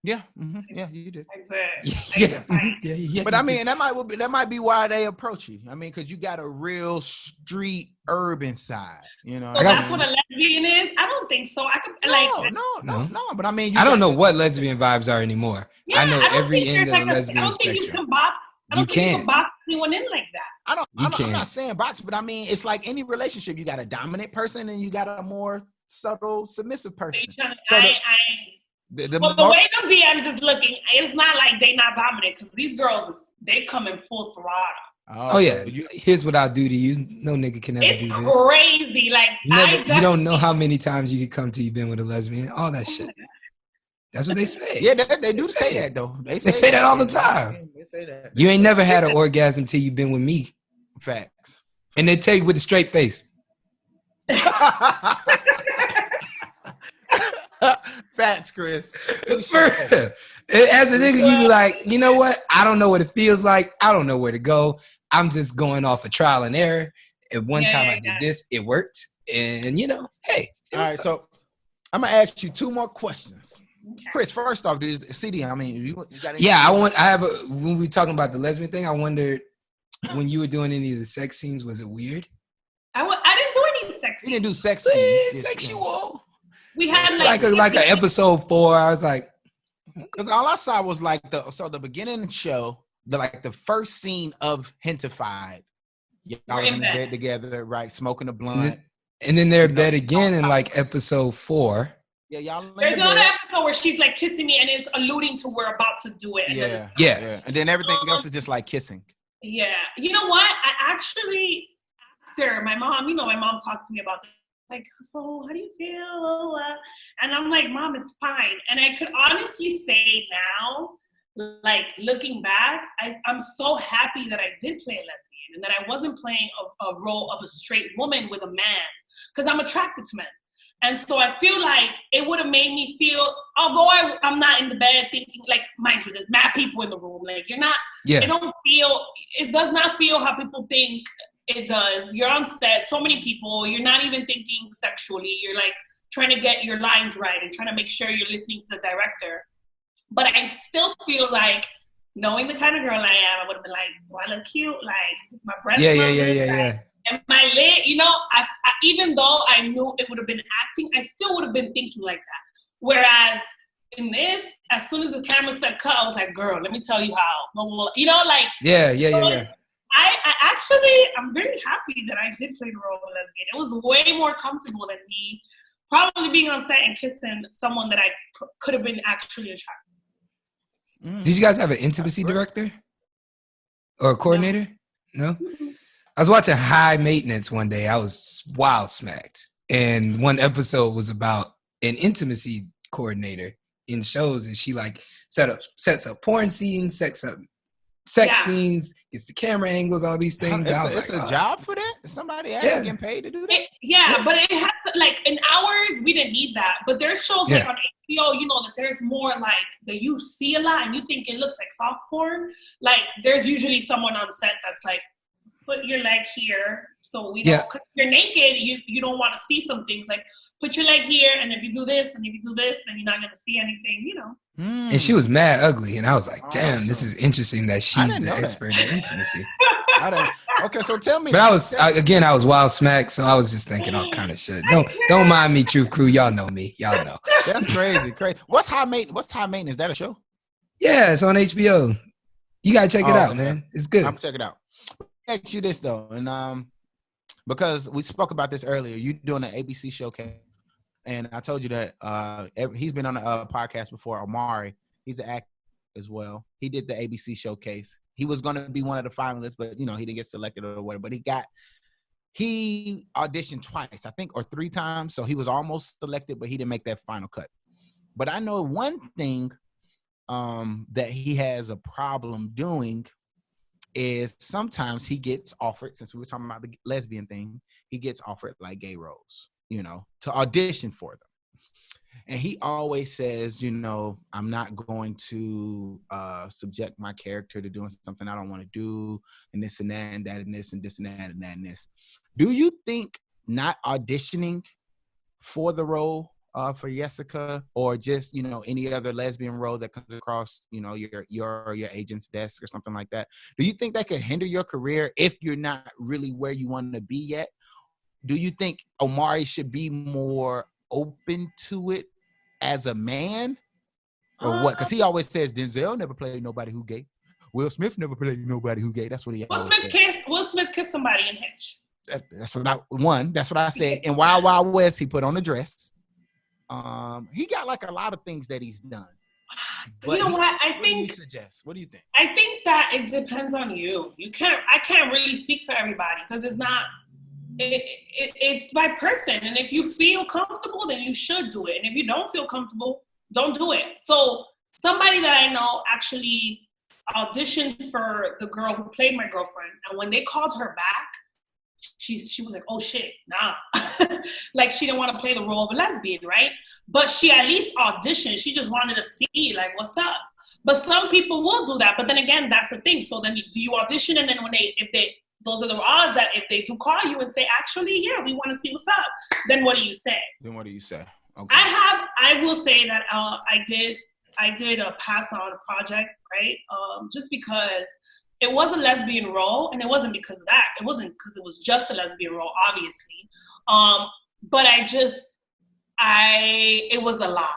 Yeah, yeah, you did. Yeah. But I mean, that might be why they approach you. I mean, because you got a real street urban side. So that's what a lesbian is. I don't think so. I could no. But I mean, I don't know what lesbian vibes are anymore. Yeah, I know every end of the lesbian I don't think spectrum. you can box anyone in like that. I'm not saying box, but I mean, it's like any relationship. You got a dominant person and you got a more subtle, submissive person. But the way the DMs is looking, it's not like they not dominant because these girls, they come in full throttle. Oh yeah. Here's what I'll do to you. No nigga can ever do this. It's crazy. Like you don't know how many times you could come till you've been with a lesbian. All that shit. That's what they say. Yeah, they do say that though. They say that all the time. They say that. You ain't never had an orgasm till you've been with me. Facts. And they tell you with a straight face. Facts, Chris. As a nigga, you be like, you know what? I don't know what it feels like. I don't know where to go. I'm just going off of trial and error. And one time I did this, it worked. And hey. All right, so I'm gonna ask you two more questions. Chris, first off, CD. I mean, you got any when we talking about the lesbian thing, I wondered when you were doing any of the sex scenes, was it weird? I didn't do any sex scenes. You didn't do sex scenes. Sexual. We had like a episode 4. I was like, because all I saw was like the beginning of the show, the first scene of Gentefied. Y'all was in bed together, right, smoking a blunt, and then they're in bed again in like episode 4. Yeah, y'all. There's another episode where she's like kissing me, and it's alluding to we're about to do it. And yeah. And then everything else is just like kissing. Yeah, you know what? I actually, after my mom talked to me about this. Like, so how do you feel? And I'm like, Mom, it's fine. And I could honestly say now, like looking back, I'm so happy that I did play a lesbian and that I wasn't playing a role of a straight woman with a man, because I'm attracted to men. And so I feel like it would have made me feel, although I'm not in the bed thinking, like, mind you, there's mad people in the room. Like, you're not, it does not feel how people think it does. You're on set, so many people, you're not even thinking sexually. You're like trying to get your lines right and trying to make sure you're listening to the director. But I still feel like, knowing the kind of girl I am, I would have been like, do I look cute? Like, my breath Yeah. And my leg, I even though I knew it would have been acting, I still would have been thinking like that. Whereas in this, as soon as the camera said cut, I was like, girl, let me tell you how. You know, like. Yeah. I'm very happy that I did play the role of a lesbian. It was way more comfortable than me probably being on set and kissing someone that I could have been actually attracted. Did you guys have an intimacy director or a coordinator? No? I was watching High Maintenance one day. I was wild smacked. And one episode was about an intimacy coordinator in shows. And she like sets up porn scenes, sex scenes, gets the camera angles, all these things. It's a job for that? Is somebody actually getting paid to do that? But it has, like, in ours, we didn't need that. But there's shows like on HBO, you know, that there's more like that you see a lot and you think it looks like soft porn. Like, there's usually someone on set that's like, put your leg here so we don't, because you're naked, you don't want to see some things. Like, put your leg here, and if you do this, and if you do this, then you're not going to see anything, you know. And she was mad ugly, and I was like, damn, this is interesting that she's the expert in intimacy. Okay, so tell me. But I was wild smacked, so I was just thinking all kind of shit. Don't mind me, Truth Crew. Y'all know me. Y'all know. That's crazy. What's High Maintenance? Is that a show? Yeah, it's on HBO. You gotta check it out, man. It's good. I'm gonna check it out. Let me ask you this though, and because we spoke about this earlier, you doing an ABC showcase, and I told you that he's been on a podcast before. Omari, he's an actor as well. He did the ABC showcase. He was going to be one of the finalists, but you know he didn't get selected or whatever. But he auditioned twice, I think, or 3 times. So he was almost selected, but he didn't make that final cut. But I know one thing that he has a problem doing is sometimes he gets offered, since we were talking about the lesbian thing, he gets offered like gay roles, you know, to audition for them. And he always says, you know, I'm not going to subject my character to doing something I don't want to do, and this and that and that and this and this and that and that and this. Do you think not auditioning for the role for Yessika, or just, you know, any other lesbian role that comes across, you know, your agent's desk or something like that, do you think that could hinder your career if you're not really where you want to be yet? Do you think Omari should be more open to it as a man, or what? Because he always says Denzel never played nobody who gay. Will Smith never played nobody who gay. That's what he always said. Will Smith kissed somebody in Hitch. That's what I said. In Wild Wild West, he put on a dress. He got like a lot of things that he's done. But you know what? What do you suggest? What do you think? I think that it depends on you. I can't really speak for everybody, because it's not. It's by person, and if you feel comfortable, then you should do it. And if you don't feel comfortable, don't do it. So somebody that I know actually auditioned for the girl who played my girlfriend, and when they called her back, she was like, oh shit, nah. Like, she didn't want to play the role of a lesbian, right? But she at least auditioned. She just wanted to see, like, what's up. But some people will do that. But then again, that's the thing. So then do you audition, and then those are the odds that if they do call you and say, actually, yeah, we want to see what's up, then what do you say? Okay. I will say that I did a pass on a project, right? Just because it was a lesbian role, and it wasn't because of that. It wasn't because it was just a lesbian role, obviously. But it was a lot.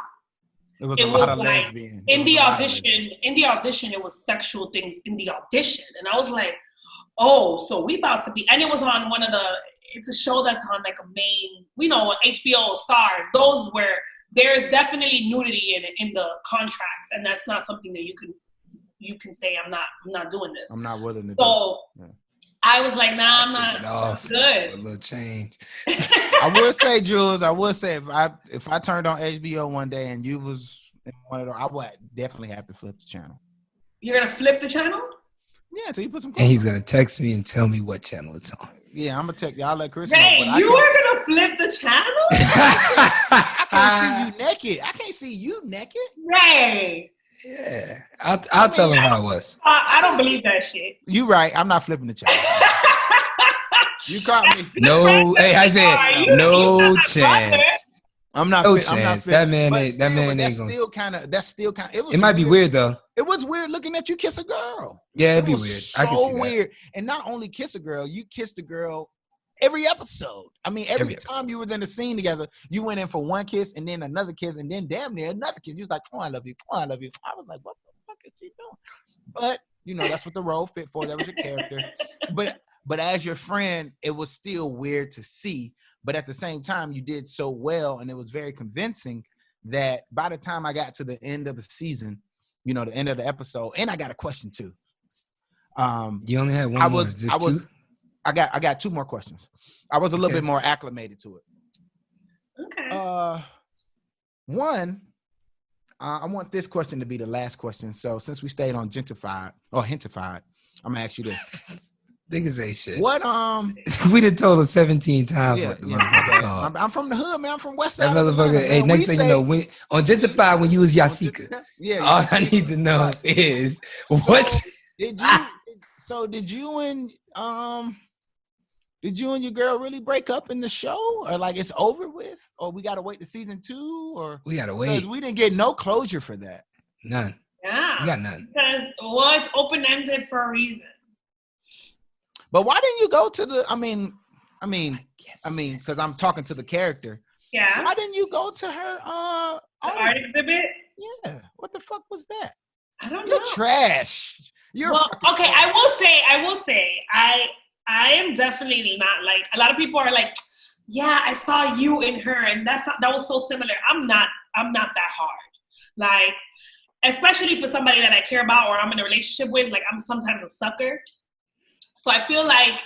It was a lot of lesbian. In the audition, it was sexual things in the audition. And I was like, oh, so we about to be, and it was on it's a show that's on like a main, HBO Stars, those where there's definitely nudity in the contracts, and that's not something that you can say, I'm not doing this. I'm not willing to so, do it. Yeah. I was like, nah, I'm not good. A little change. I would say, Jules, if I turned on HBO one day and you was in one of those, I would definitely have to flip the channel. You're gonna flip the channel? Yeah, until you put some. And he's gonna text me and tell me what channel it's on. Yeah, I'm gonna text y'all. Let Chris know. But you are gonna flip the channel? I can't see you naked. I can't see you naked. Ray. Yeah, I'll tell him how it was. I don't believe that shit. You right. I'm not flipping the channel. You caught me. No, hey, I said no chance. I'm not. No chance. I'm not that man ain't gonna. That's still kind of. It might be weird though. It was weird looking at you kiss a girl. Yeah, it'd be weird. So I can see weird. That. And not only kiss a girl, you kissed a girl every episode. I mean, every Every time you were in the scene together, you went in for one kiss and then another kiss and then damn near another kiss. You was like, oh, I love you. Oh, I love you. I was like, what the fuck is she doing? But, you know, that's what the role fit for. That was your character. But as your friend, it was still weird to see. But at the same time, you did so well and it was very convincing that by the time I got to the end of the season, you know, the end of the episode, and I got a question too. You only had one more. I got two more questions. I was a little bit more acclimated to it. Okay. One, I want this question to be the last question. So since we stayed on Gentefied, I'm gonna ask you this. Niggas ain't shit. What we done told him 17 times what the motherfucker called. I'm from the hood, man. I'm from West Side. That motherfucker. Hey, next thing you know, on Gentefied when you was Yessika. All I need to know is what. Did you and your girl really break up in the show, or like it's over with, or we gotta wait to season 2, or we gotta wait? Because we didn't get no closure for that. None. Yeah. We got none. Because it's open ended for a reason. But why didn't you go to the? I mean, because I'm talking to the character. Yeah. Why didn't you go to her? Art exhibit. Yeah. What the fuck was that? I don't know. You're trash. Okay. I will say. I am definitely not like a lot of people are like, yeah, I saw you in her, and that was so similar. I'm not that hard. Like, especially for somebody that I care about or I'm in a relationship with. Like, I'm sometimes a sucker. So I feel like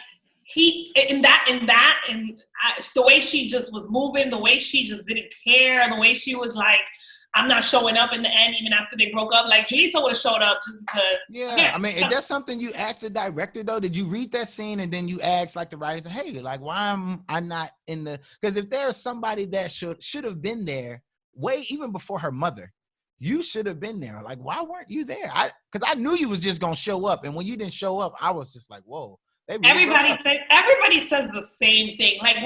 the way she just was moving, the way she just didn't care, the way she was like, I'm not showing up in the end, even after they broke up. Like, Julissa would have showed up just because. Yeah, I mean, is that something you asked the director, though? Did you read that scene and then you asked, like, the writers, hey, like, why am I not in the... Because if there's somebody that should have been there even before her mother, you should have been there. Like, why weren't you there? Because I knew you was just going to show up. And when you didn't show up, I was just like, whoa. Everybody says the same thing. Like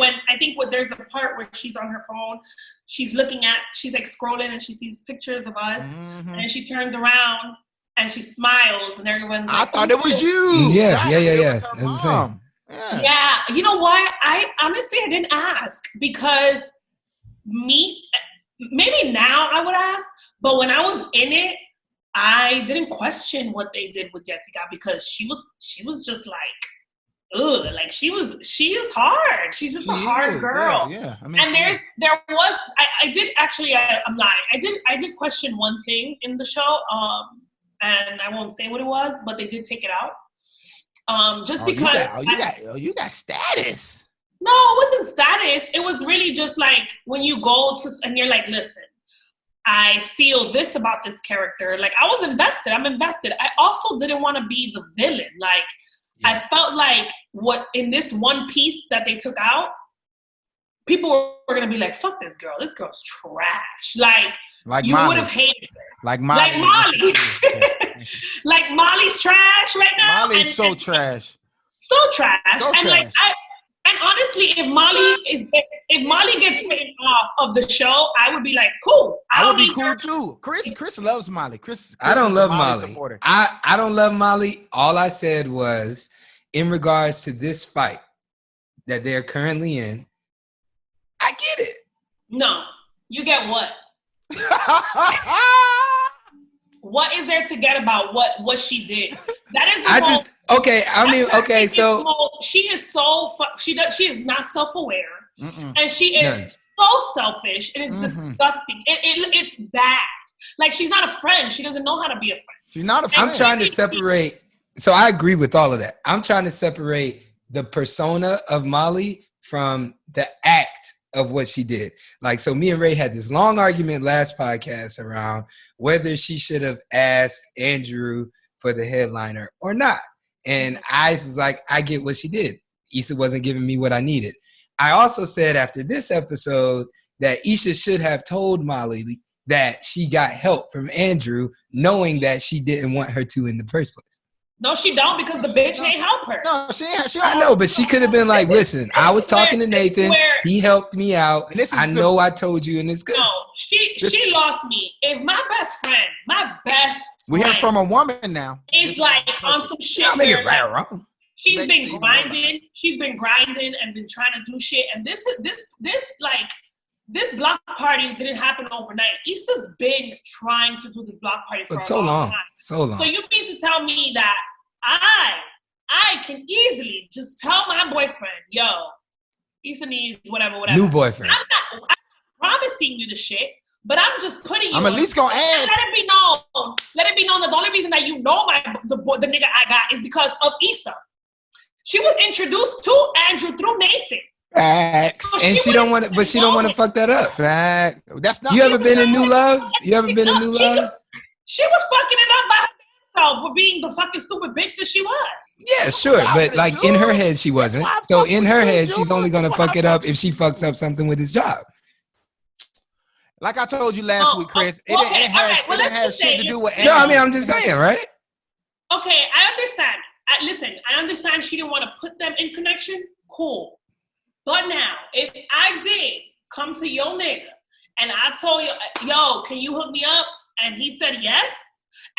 there's a part where she's on her phone, she's like scrolling and she sees pictures of us, and she turns around and she smiles and everyone's like, I thought it was you. Yeah. That's the same. Yeah. You know what? I honestly didn't ask because maybe now I would ask, but when I was in it, I didn't question what they did with Yessika because she was just like, ugh, like she is hard. She's just a hard girl. Yeah. I mean, and there was I did actually I'm lying. I did question one thing in the show, and I won't say what it was, but they did take it out. Because you got status. No, it wasn't status. It was really just like when you go to and you're like, listen, I feel this about this character. Like, I was invested. I'm invested. I also didn't want to be the villain. Like, I felt like what in this one piece that they took out, people were going to be like, fuck this girl. This girl's trash. Like you would have hated her. Like Molly. Like Molly's trash right now. Molly's so trash. So trash. Like, and honestly, if Molly gets taken off of the show, I would be like, cool. I would be cool too. Chris loves Molly. Chris I don't love Molly. I don't love Molly. All I said was, in regards to this fight that they're currently in, I get it. No, you get what? What is there to get about what she did? That is she is she is not self-aware. And she is so selfish. It is disgusting. It's bad. Like, she's not a friend. She doesn't know how to be a friend. She's not a friend. I'm trying to separate. So I agree with all of that. I'm trying to separate the persona of Molly from the act of what she did. Like, so me and Ray had this long argument last podcast around whether she should have asked Andrew for the headliner or not. And I was like, I get what she did. Issa wasn't giving me what I needed. I also said after this episode that Issa should have told Molly that she got help from Andrew, knowing that she didn't want her to in the first place. No, she don't, because the bitch ain't help her. No, she I know, but she could have been like, listen, I was talking to Nathan. He helped me out. I know I told you, and it's good. No, she lost me. If my best friend, we hear from a woman now. It's like on some shit. I'll make it right or wrong. She's been grinding. She's been grinding and been trying to do shit. And this block party didn't happen overnight. Issa's been trying to do this block party for a long time. So long. So you mean to tell me that I can easily just tell my boyfriend, yo, Issa needs whatever. New boyfriend. I'm not promising you the shit, but I'm just putting you. I'm at least gonna ask. Let it be known that the only reason that you know the nigga I got is because of Issa. She was introduced to Andrew through Nathan. Facts. So And she don't want to, but she don't want to fuck that up. Fact. That's not. You ever been in New Love? You ever been in New Love? She was fucking it up by herself for being the fucking stupid bitch that she was. Yeah, sure. But like in her head, she wasn't. So in her head, she's only going to fuck it up if she fucks up something with his job. Like I told you last week, Chris, it didn't have shit to do with Andrew. No, I mean, I'm just saying, right? Okay, I understand. Listen, I understand she didn't want to put them in connection. Cool. But now, if I did come to your nigga and I told you, yo, can you hook me up? And he said yes,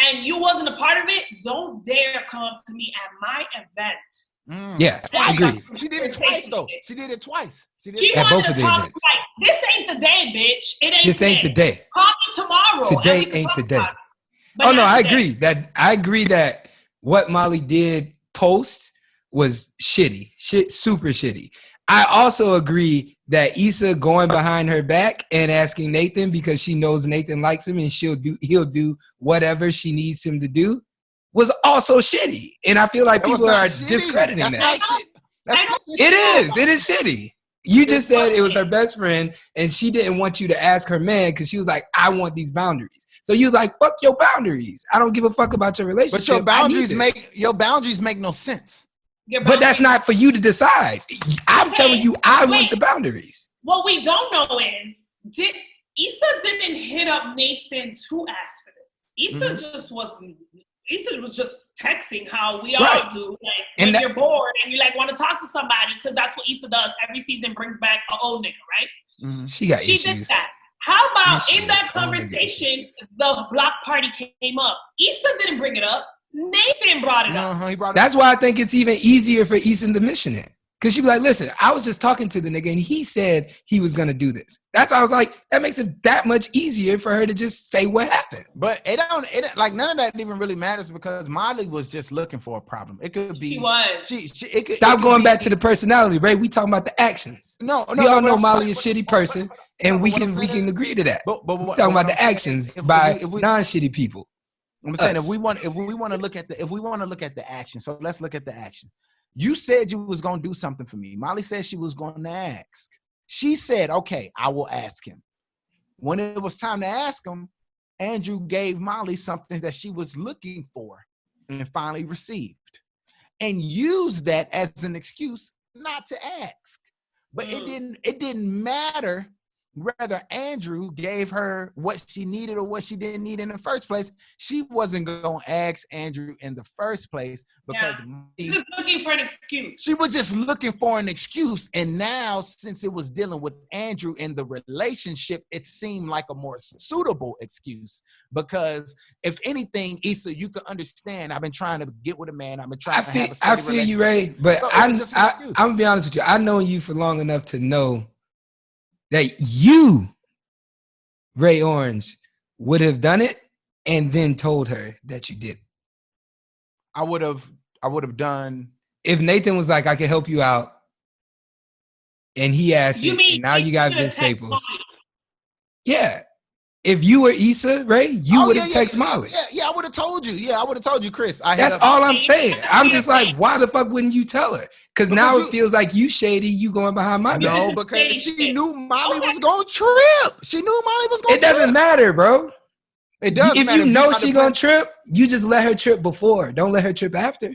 and you wasn't a part of it, don't dare come up to me at my event. Yeah, I agree. She did it twice, though. She did it twice. She at both wanted of to the talk events. like, this ain't the day, bitch. It ain't This ain't the day. Call me tomorrow. Today and we can ain't talk the day. about it. But Oh no, not I today. agree that what Molly did post was shitty. Super shitty. I also agree that Issa going behind her back and asking Nathan because she knows Nathan likes him and he'll do whatever she needs him to do was also shitty. And I feel like people are discrediting that. It is shitty. You just said it was her best friend and she didn't want you to ask her man because she was like, I want these boundaries. So you was like, fuck your boundaries. I don't give a fuck about your relationship. But your boundaries make no sense. But that's not for you to decide. I'm telling you, I want the boundaries. What we don't know is, Issa didn't hit up Nathan to ask for this. Issa was just texting how we all do. Like, and when you're bored and you like want to talk to somebody, because that's what Issa does. Every season brings back an old nigga, right? She got issues. She did that. How about in that conversation, the block party came up? Issa didn't bring it up. Nathan brought it up. That's why I think it's even easier for Issa to mention it. Because she'd be like, listen, I was just talking to the nigga and he said he was going to do this. That's why I was like, that makes it that much easier for her to just say what happened. But it like none of that even really matters because Molly was just looking for a problem. It could be. She was. Stop going back to the personality, Ray. We talking about the actions. We all know Molly is a shitty person and we can agree to that. But we talking about the actions by non-shitty people. I'm saying if we want to look at the action, so let's look at the action. You said you was gonna do something for me. Molly said she was gonna ask. She said, "Okay, I will ask him." When it was time to ask him, Andrew gave Molly something that she was looking for and finally received, and used that as an excuse not to ask. But it didn't matter whether Andrew gave her what she needed or what she didn't need in the first place. She wasn't going to ask Andrew in the first place because she was looking for an excuse. She was just looking for an excuse. And now, since it was dealing with Andrew in the relationship, it seemed like a more suitable excuse. Because if anything, Issa, you can understand, I've been trying to get with a man. I've been trying to have a steady relationship. I feel you, Ray. But so I'm going to be honest with you. I've known you for long enough to know that you, Ray Orange, would have done it and then told her that you did. I would have done. If Nathan was like, I can help you out, and he asked you, and now you got Vince Staples. Yeah. If you were Issa, Ray, you would have texted Molly. Yeah, I would have told you. Yeah, I would have told you, Chris. That's all I'm saying. I'm just like, why the fuck wouldn't you tell her? Because now it feels like you shady, you going behind my back. No, because she knew Molly was going to trip. She knew Molly was going to trip. It doesn't matter, bro. It does if matter. You know she going to trip, you just let her trip before. Don't let her trip after.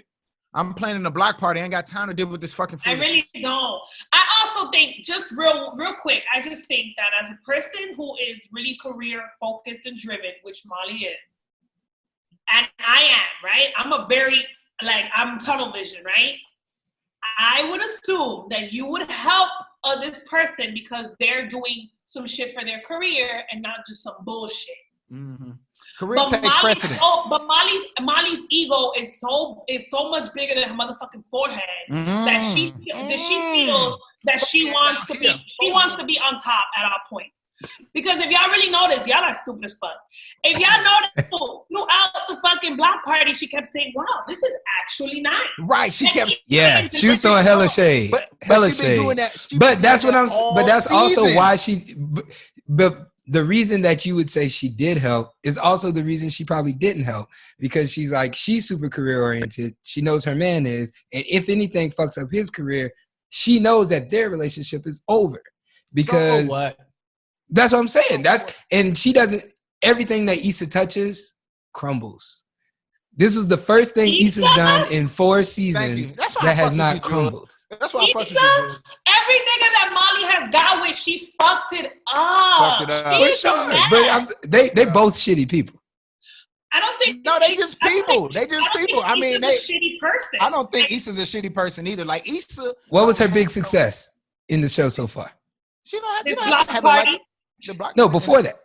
I'm planning a block party. I ain't got time to deal with this fucking foolishness. I really don't. I also think, just real quick, I just think that as a person who is really career focused and driven, which Molly is, and I am, right? I'm tunnel vision, right? I would assume that you would help this person because they're doing some shit for their career and not just some bullshit. Mm-hmm. Career takes precedence. But Molly's ego is so much bigger than her motherfucking forehead that she feels that she wants to be on top at all points. Because if y'all really notice, y'all are stupid as fuck. If y'all notice, throughout the fucking block party, she kept saying, "Wow, this is actually nice." Right? She kept. Yeah, she was throwing hella shade. Hella shade. But that's what I'm. But that's also why she. But the reason that you would say she did help is also the reason she probably didn't help, because she's super career oriented. She knows her man is, and if anything fucks up his career, she knows that their relationship is over. Because so what? That's what I'm saying. And she doesn't. Everything that Issa touches crumbles. This was the first thing Issa's done in 4 seasons that has not crumbled. That's why I fucked with you. Every nigga that Molly has got with, she's fucked it up. For sure. But they both shitty people. I don't think. No, they just people. I mean, a shitty person. I don't think Issa's a shitty person either. Like Issa. What was her big success in the show so far? She don't have the block. No, before that.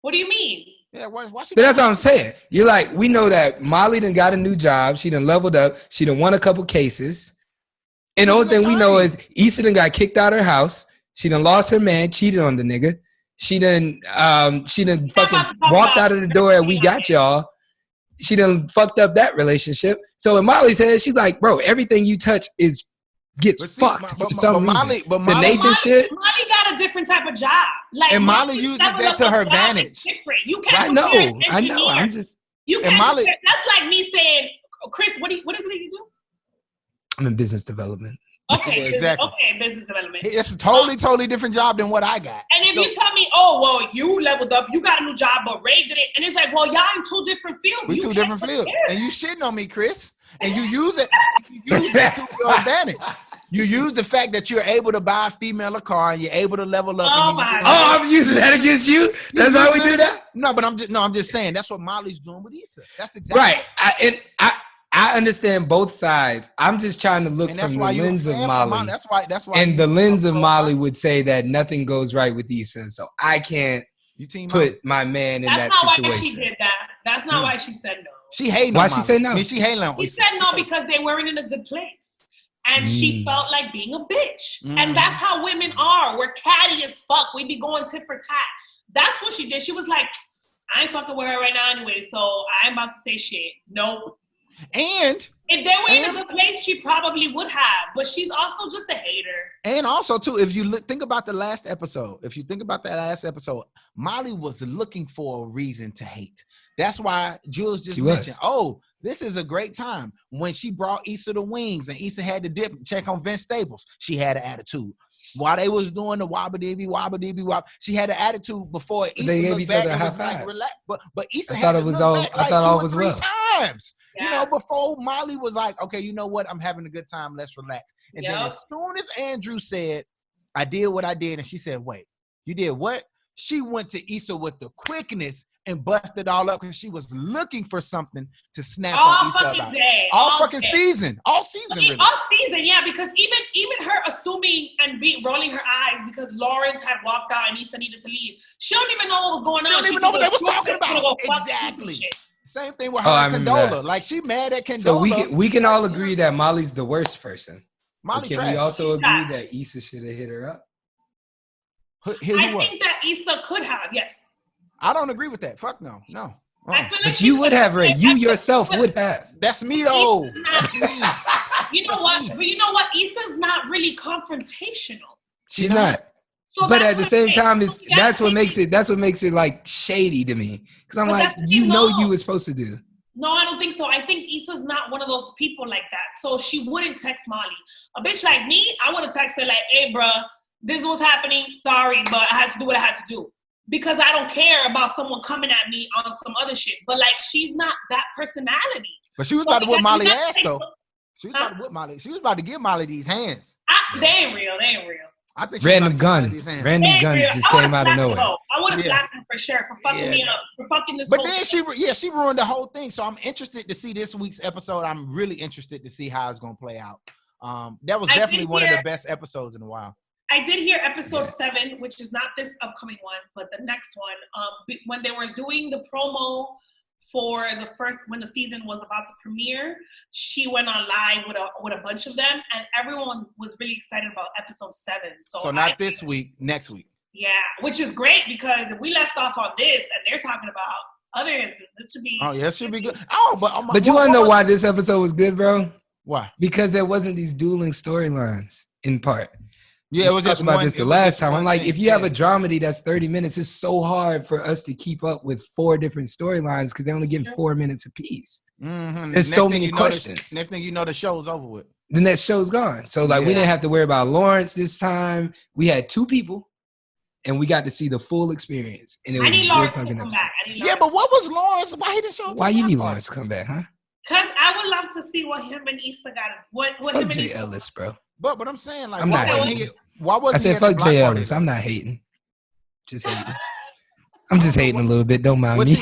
What do you mean? Yeah, why she? But that's what I'm saying. You're like, we know that Molly done got a new job. She done leveled up. She done won a couple cases. And the only thing we know is Issa done got kicked out of her house. She done lost her man, cheated on the nigga. She done fucking walked out of the door and we got y'all. She done fucked up that relationship. So in Molly's head, she's like, bro, everything you touch gets fucked for some reason. But the Nathan shit. Molly got a different type of job. Like, and Molly uses that to her advantage. You can't. I know. I'm just. You can't. Molly, that's like me saying, Chris, what is it that you do? I'm in business development. Okay, yeah, exactly. Business development. It's a totally different job than what I got. And if you tell me, oh, well, you leveled up, you got a new job, but Ray did it, and it's like, well, y'all in 2 different fields. We 2 different fields, and you shitting on me, Chris, and you use it to your advantage. You use the fact that you're able to buy a female a car and you're able to level up. I'm using that against you. That's how we do that. No, but I'm just saying that's what Molly's doing with Issa. That's exactly right. I understand both sides. I'm just trying to look from the lens of Molly. That's why. And the lens of Molly would say that nothing goes right with Issa, so I can't put my man in that situation. That's not why she did that. That's not why she said no. She hated. Why she said no? I mean, she hated on Issa. She said no because they weren't in a good place. And she felt like being a bitch. And that's how women are. We're catty as fuck. We be going tit for tat. That's what she did. She was like, I ain't fucking with her right now anyway, so I ain't about to say shit. Nope. And if they were in a good place, she probably would have. But she's also just a hater. And also, too, if you think about the last episode, Molly was looking for a reason to hate. That's why Jules just mentioned, this is a great time. When she brought Issa the wings and Issa had to check on Vince Staples, she had an attitude. While they was doing the wobba-dibby, she had an attitude before Issa they gave each other a high five. But Issa I thought all was well. Times. Yeah. You know, before Molly was like, okay, you know what? I'm having a good time. Let's relax. And then as soon as Andrew said, I did what I did, and she said, wait, you did what? She went to Issa with the quickness and busted all up because she was looking for something to snap on Issa about. All fucking season. All season, really. All season, yeah, because even her assuming and rolling her eyes because Lawrence had walked out and Issa needed to leave. She don't even know what was going on. She don't even know what they was talking about. Exactly. Same thing with her and Condola. Like, she mad at Condola. So we can all agree that Molly's the worst person. Molly can we also agree that Issa should have hit her up? I think that Issa could have, yes. I don't agree with that. Fuck no. No. But you would have, Ray. You yourself would have. That's me, though. That's me. You know what? But you know what? Issa's not really confrontational. She's not. So but at the same time, that's what makes it like shady to me. Because I'm like, you were supposed to do. No, I don't think so. I think Issa's not one of those people like that. So she wouldn't text Molly. A bitch like me, I would have texted her like, hey, bruh, this is what's happening. Sorry, but I had to do what I had to do. Because I don't care about someone coming at me on some other shit. But, like, she's not that personality. But she was about to whip Molly ass, though. She was about to whip Molly. She was about to give Molly these hands. They ain't real. I think random guns just came out of nowhere. I would have slapped her for sure for fucking me up, for fucking this. But then she ruined the whole thing. So I'm interested to see this week's episode. I'm really interested to see how it's gonna play out. That was definitely one of the best episodes in a while. I did hear episode 7, which is not this upcoming one, but the next one. When they were doing the promo for when the season was about to premiere, she went on live with a bunch of them, and everyone was really excited about episode 7. So not this week, next week. Yeah, which is great because if we left off on this and they're talking about others, this should be. Oh yeah, it should be good. But you want to know why this episode was good, bro? Why? Because there wasn't these dueling storylines in part. Yeah, it was just about one, this the last time. I'm like, if you have a dramedy that's 30 minutes, it's so hard for us to keep up with 4 different storylines because they're only getting 4 minutes apiece. Mm-hmm. There's so many questions. Next thing you know, the show's over with. The next show's gone. So like, we didn't have to worry about Lawrence this time. We had 2 people, and we got to see the full experience. And it was I need a Lawrence good to fucking come episode. back. Yeah, but what was Lawrence? Why he didn't show up? Why you need Lawrence to come back, huh? Because I would love to see what him and Issa got. What Fuck him and Jay Issa. Ellis, bro. But I'm saying, like, I'm not why wasn't I said, he at the fuck block Jay party? Ellis. I'm not hating. Just hating. I'm just hating a little bit. Don't mind me.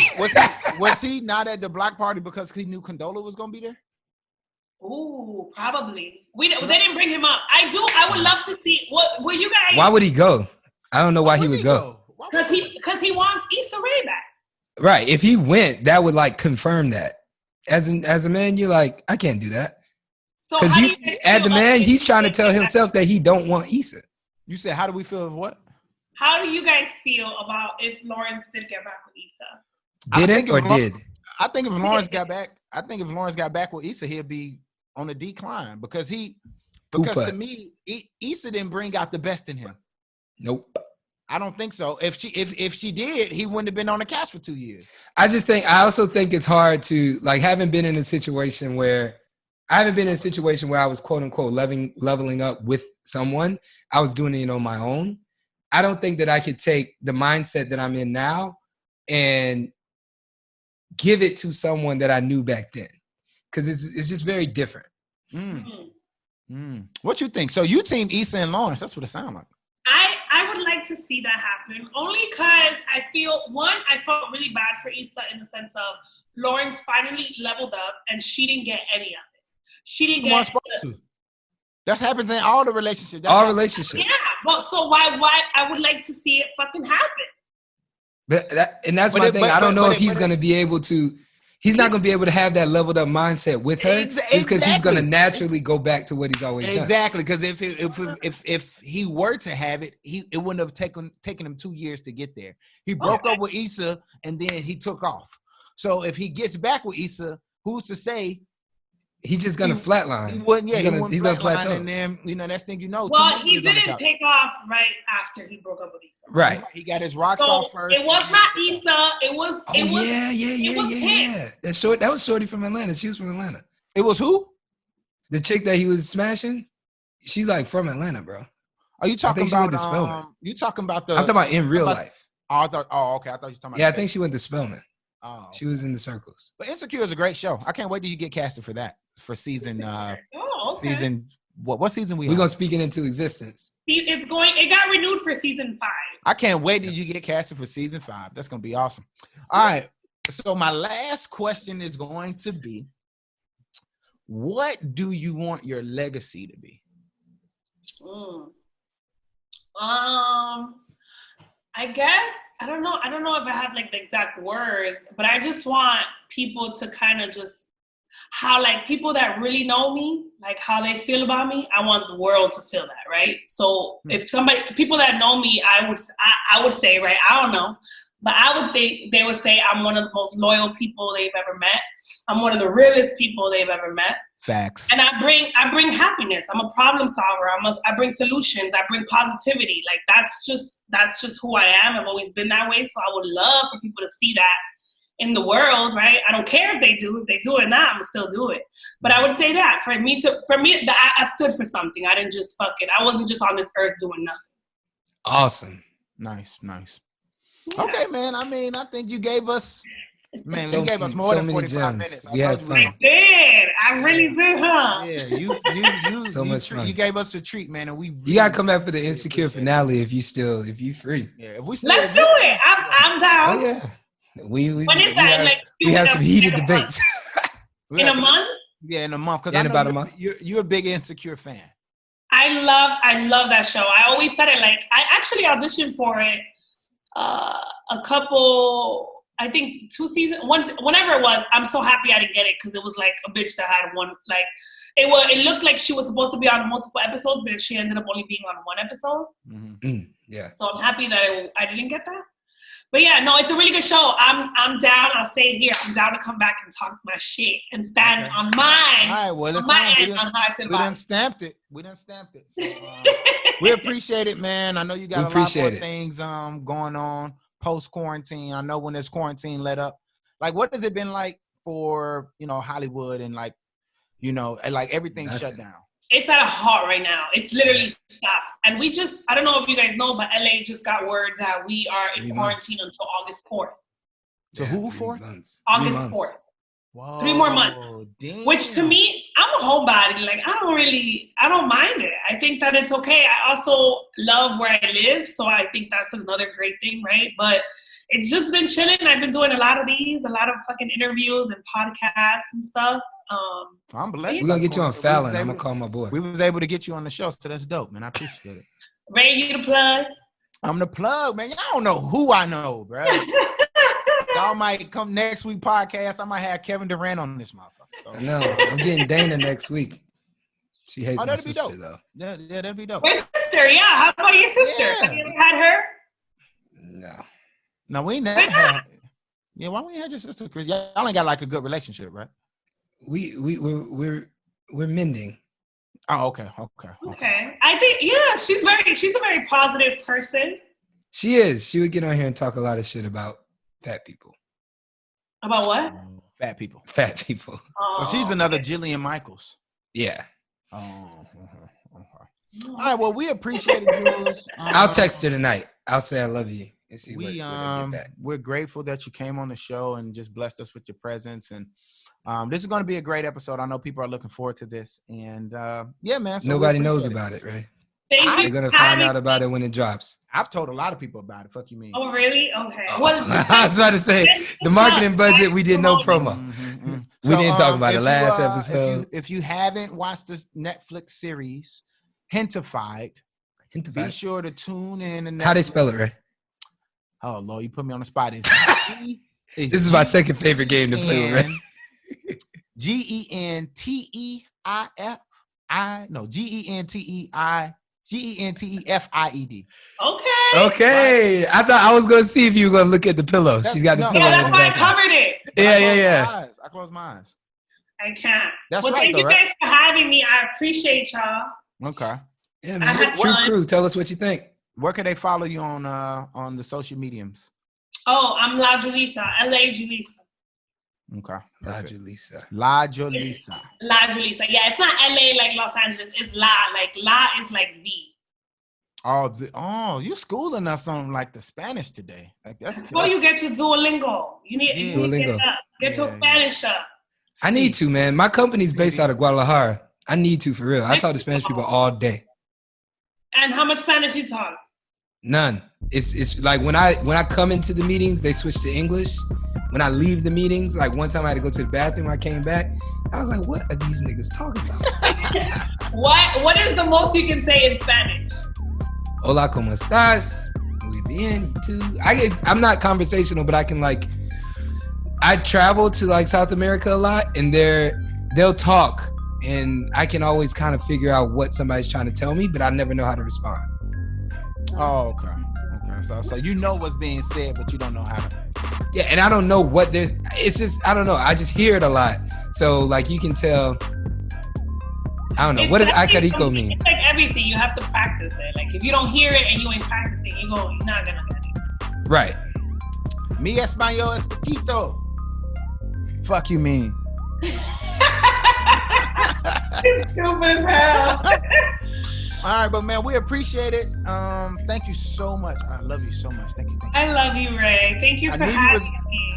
Was he not at the block party because he knew Condola was going to be there? Ooh, probably. They didn't bring him up. I would love to see what you guys. Why would he go? I don't know why he would go. Because he wants Issa Rae back. Right. If he went, that would like confirm that. As a man, you're like, I can't do that. Because at the man, he's trying to tell himself that he don't want Issa. You said, how do we feel of what? How do you guys feel about if Lawrence did get back with Issa? Didn't or did? I think if Lawrence got back with Issa, he'll be on a decline because to me, Issa didn't bring out the best in him. Nope. I don't think so. If she did, he wouldn't have been on the cast for 2 years. I also think it's hard to like I haven't been in a situation where I was quote unquote leveling up with someone. I was doing it on my own. I don't think that I could take the mindset that I'm in now and give it to someone that I knew back then. Because it's just very different. What you think? So you team Issa and Lawrence. That's what it sounds like. I would like to see that happen only because I felt really bad for Issa in the sense of Lawrence finally leveled up and she didn't get any of it. She didn't get supposed to. That happens in all the relationships. Relationships. Yeah, but so why I would like to see it fucking happen. That's my thing. I don't know if he's going to be able to. He's not going to be able to have that leveled up mindset with her just because he's going to naturally go back to what he's always done. Exactly, because if he were to have it, it wouldn't have taken him 2 years to get there. He broke up with Issa and then he took off. So if he gets back with Issa, who's to say? He's just gonna flatline. He wouldn't. Yeah, he's gonna plateau. And then next thing you know. Well, he didn't take off right after he broke up with Issa. Right. He got his rocks off first. It was not Issa. It was. Yeah. That was Shorty from Atlanta. She was from Atlanta. It was who? The chick that he was smashing. She's like from Atlanta, bro. Are you talking about the Spelman? You talking about the? I'm talking about in real life. Oh, okay. I thought you were talking about. Yeah, I think she went to Spelman. Oh, she was in the circles. But Insecure is a great show. I can't wait till you get casted for that for season. Season what season we're gonna speak it into existence. It got renewed for season 5. I can't wait till you get casted for season 5. That's gonna be awesome. All right. So my last question is going to be, what do you want your legacy to be? I guess I don't know if I have like the exact words, but I just want people to kind of just how like people that really know me, like how they feel about me, I want the world to feel that, right? So if people that know me, I would say, right, I don't know, but I would think they would say I'm one of the most loyal people they've ever met. I'm one of the realest people they've ever met. Facts. And I bring happiness. I'm a problem solver. I bring solutions. I bring positivity. Like that's just who I am. I've always been that way. So I would love for people to see that in the world, right? I don't care if they do it now, I'm still do it. But I would say that for me, I stood for something. I didn't just I wasn't just on this earth doing nothing. Awesome. Nice. Yeah. Okay, man. I mean, I think you gave us, you gave us more than 45 minutes. We had fun. I did. I really did, huh? Yeah, you so much fun. You gave us a treat, man, and you gotta come back for the Insecure finale if you free. Yeah, let's do it. I'm down. Oh yeah. We we have some heated debates. In a month? Yeah, in a month. In about a month. You're a big Insecure fan. I love that show. I always said it. Like, I actually auditioned for it a couple, I think 2 seasons, whenever it was. I'm so happy I didn't get it because it was like a bitch that had one, like, it looked like she was supposed to be on multiple episodes, but she ended up only being on 1 episode. Yeah. So I'm happy that I didn't get that. But yeah, no, it's a really good show. I'm down. I'll say it here. I'm down to come back and talk my shit and stand on mine. All right, well, on my end on how I feel we done stamped it. So, we appreciate it, man. I know you got a lot more things going on post quarantine. I know when this quarantine let up, like, what has it been like for, you know, Hollywood and like, you know, like everything shut down? It's at a halt right now. It's literally stopped. And I don't know if you guys know, but LA just got word that we are in quarantine until August 4th. So who for? August 4th. Whoa, 3 more months. Damn. Which to me, I'm a homebody. Like, I don't mind it. I think that it's okay. I also love where I live. So I think that's another great thing, right? But it's just been chilling. I've been doing a lot of fucking interviews and podcasts and stuff. I'm blessed. We're going to get you on Fallon. I'm going to call my boy. We was able to get you on the show, so that's dope, man. I appreciate it. Ray, you the plug? I'm the plug, man. Y'all don't know who I know, bro. Y'all might come next week podcast. I might have Kevin Durant on this motherfucker. So. No, I'm getting Dana next week. She hates my sister, dope. though. Yeah, that'd be dope. Your sister, yeah. How about your sister? Yeah. Have you ever had her? No, we ain't never had. Yeah, why we ain't had your sister, Chris? Y'all ain't got like a good relationship, right? We're mending. Oh, okay. I think she's a very positive person. She is. She would get on here and talk a lot of shit about fat people. About what? Fat people. Fat people. So she's another Jillian Michaels. Yeah. Oh. All right. Well, we appreciate it, Jules. I'll text her tonight. I'll say I love you and see what I get back. We're grateful that you came on the show and just blessed us with your presence. And this is going to be a great episode. I know people are looking forward to this. And yeah, man. So nobody knows about it, right? They're going to find out about it when it drops. I've told a lot of people about it. Fuck you mean? Oh, really? Okay. I was about to say, the marketing budget, we did no promo. We didn't talk about it last episode. If you haven't watched this Netflix series, Gentefied, be sure to tune in. How they spell it, right? Oh, Lord, you put me on the spot. This is my second favorite game to play with, right? Gentefifed. Okay. I thought I was going to see if you were going to look at the pillow. She's got the pillow. Yeah, that's why I covered it. Yeah. I close my eyes. I can't. That's well, right, thank you guys for having me. I appreciate y'all. Okay. Yeah, man. Truth Crew, tell us what you think. Where can they follow you on the social mediums? Oh, I'm La Julissa, LA Julissa. Okay. La Julissa. La Julissa. La Julissa. Yeah, it's not LA like Los Angeles. It's La. Like La is like the. Oh, you schooling us on like the Spanish today. Like that's before you get your Duolingo. You need to get your Spanish up. I need to, man. My company's based out of Guadalajara. I need to, for real. I talk to Spanish people all day. And how much Spanish you talk? None. It's like when I come into the meetings, they switch to English. When I leave the meetings, like one time I had to go to the bathroom, I came back. I was like, what are these niggas talking about? What is the most you can say in Spanish? Hola, ¿cómo estás? Muy bien, ¿y tú? I'm not conversational, but I can I travel to like South America a lot, and they'll talk, and I can always kind of figure out what somebody's trying to tell me, but I never know how to respond. Oh, okay. So you know what's being said, but you don't know how to. Yeah, and I don't know what there's. It's just I don't know. I just hear it a lot, so like you can tell. I don't know. What does Acarico mean? It's like everything. You have to practice it. Like if you don't hear it and you ain't practicing, you're not gonna get it. Right. Mi español es poquito. Fuck you mean? Stupid as hell. All right, but man, we appreciate it. Thank you so much. I love you so much. Thank you. I love you, Ray. Thank you for having me.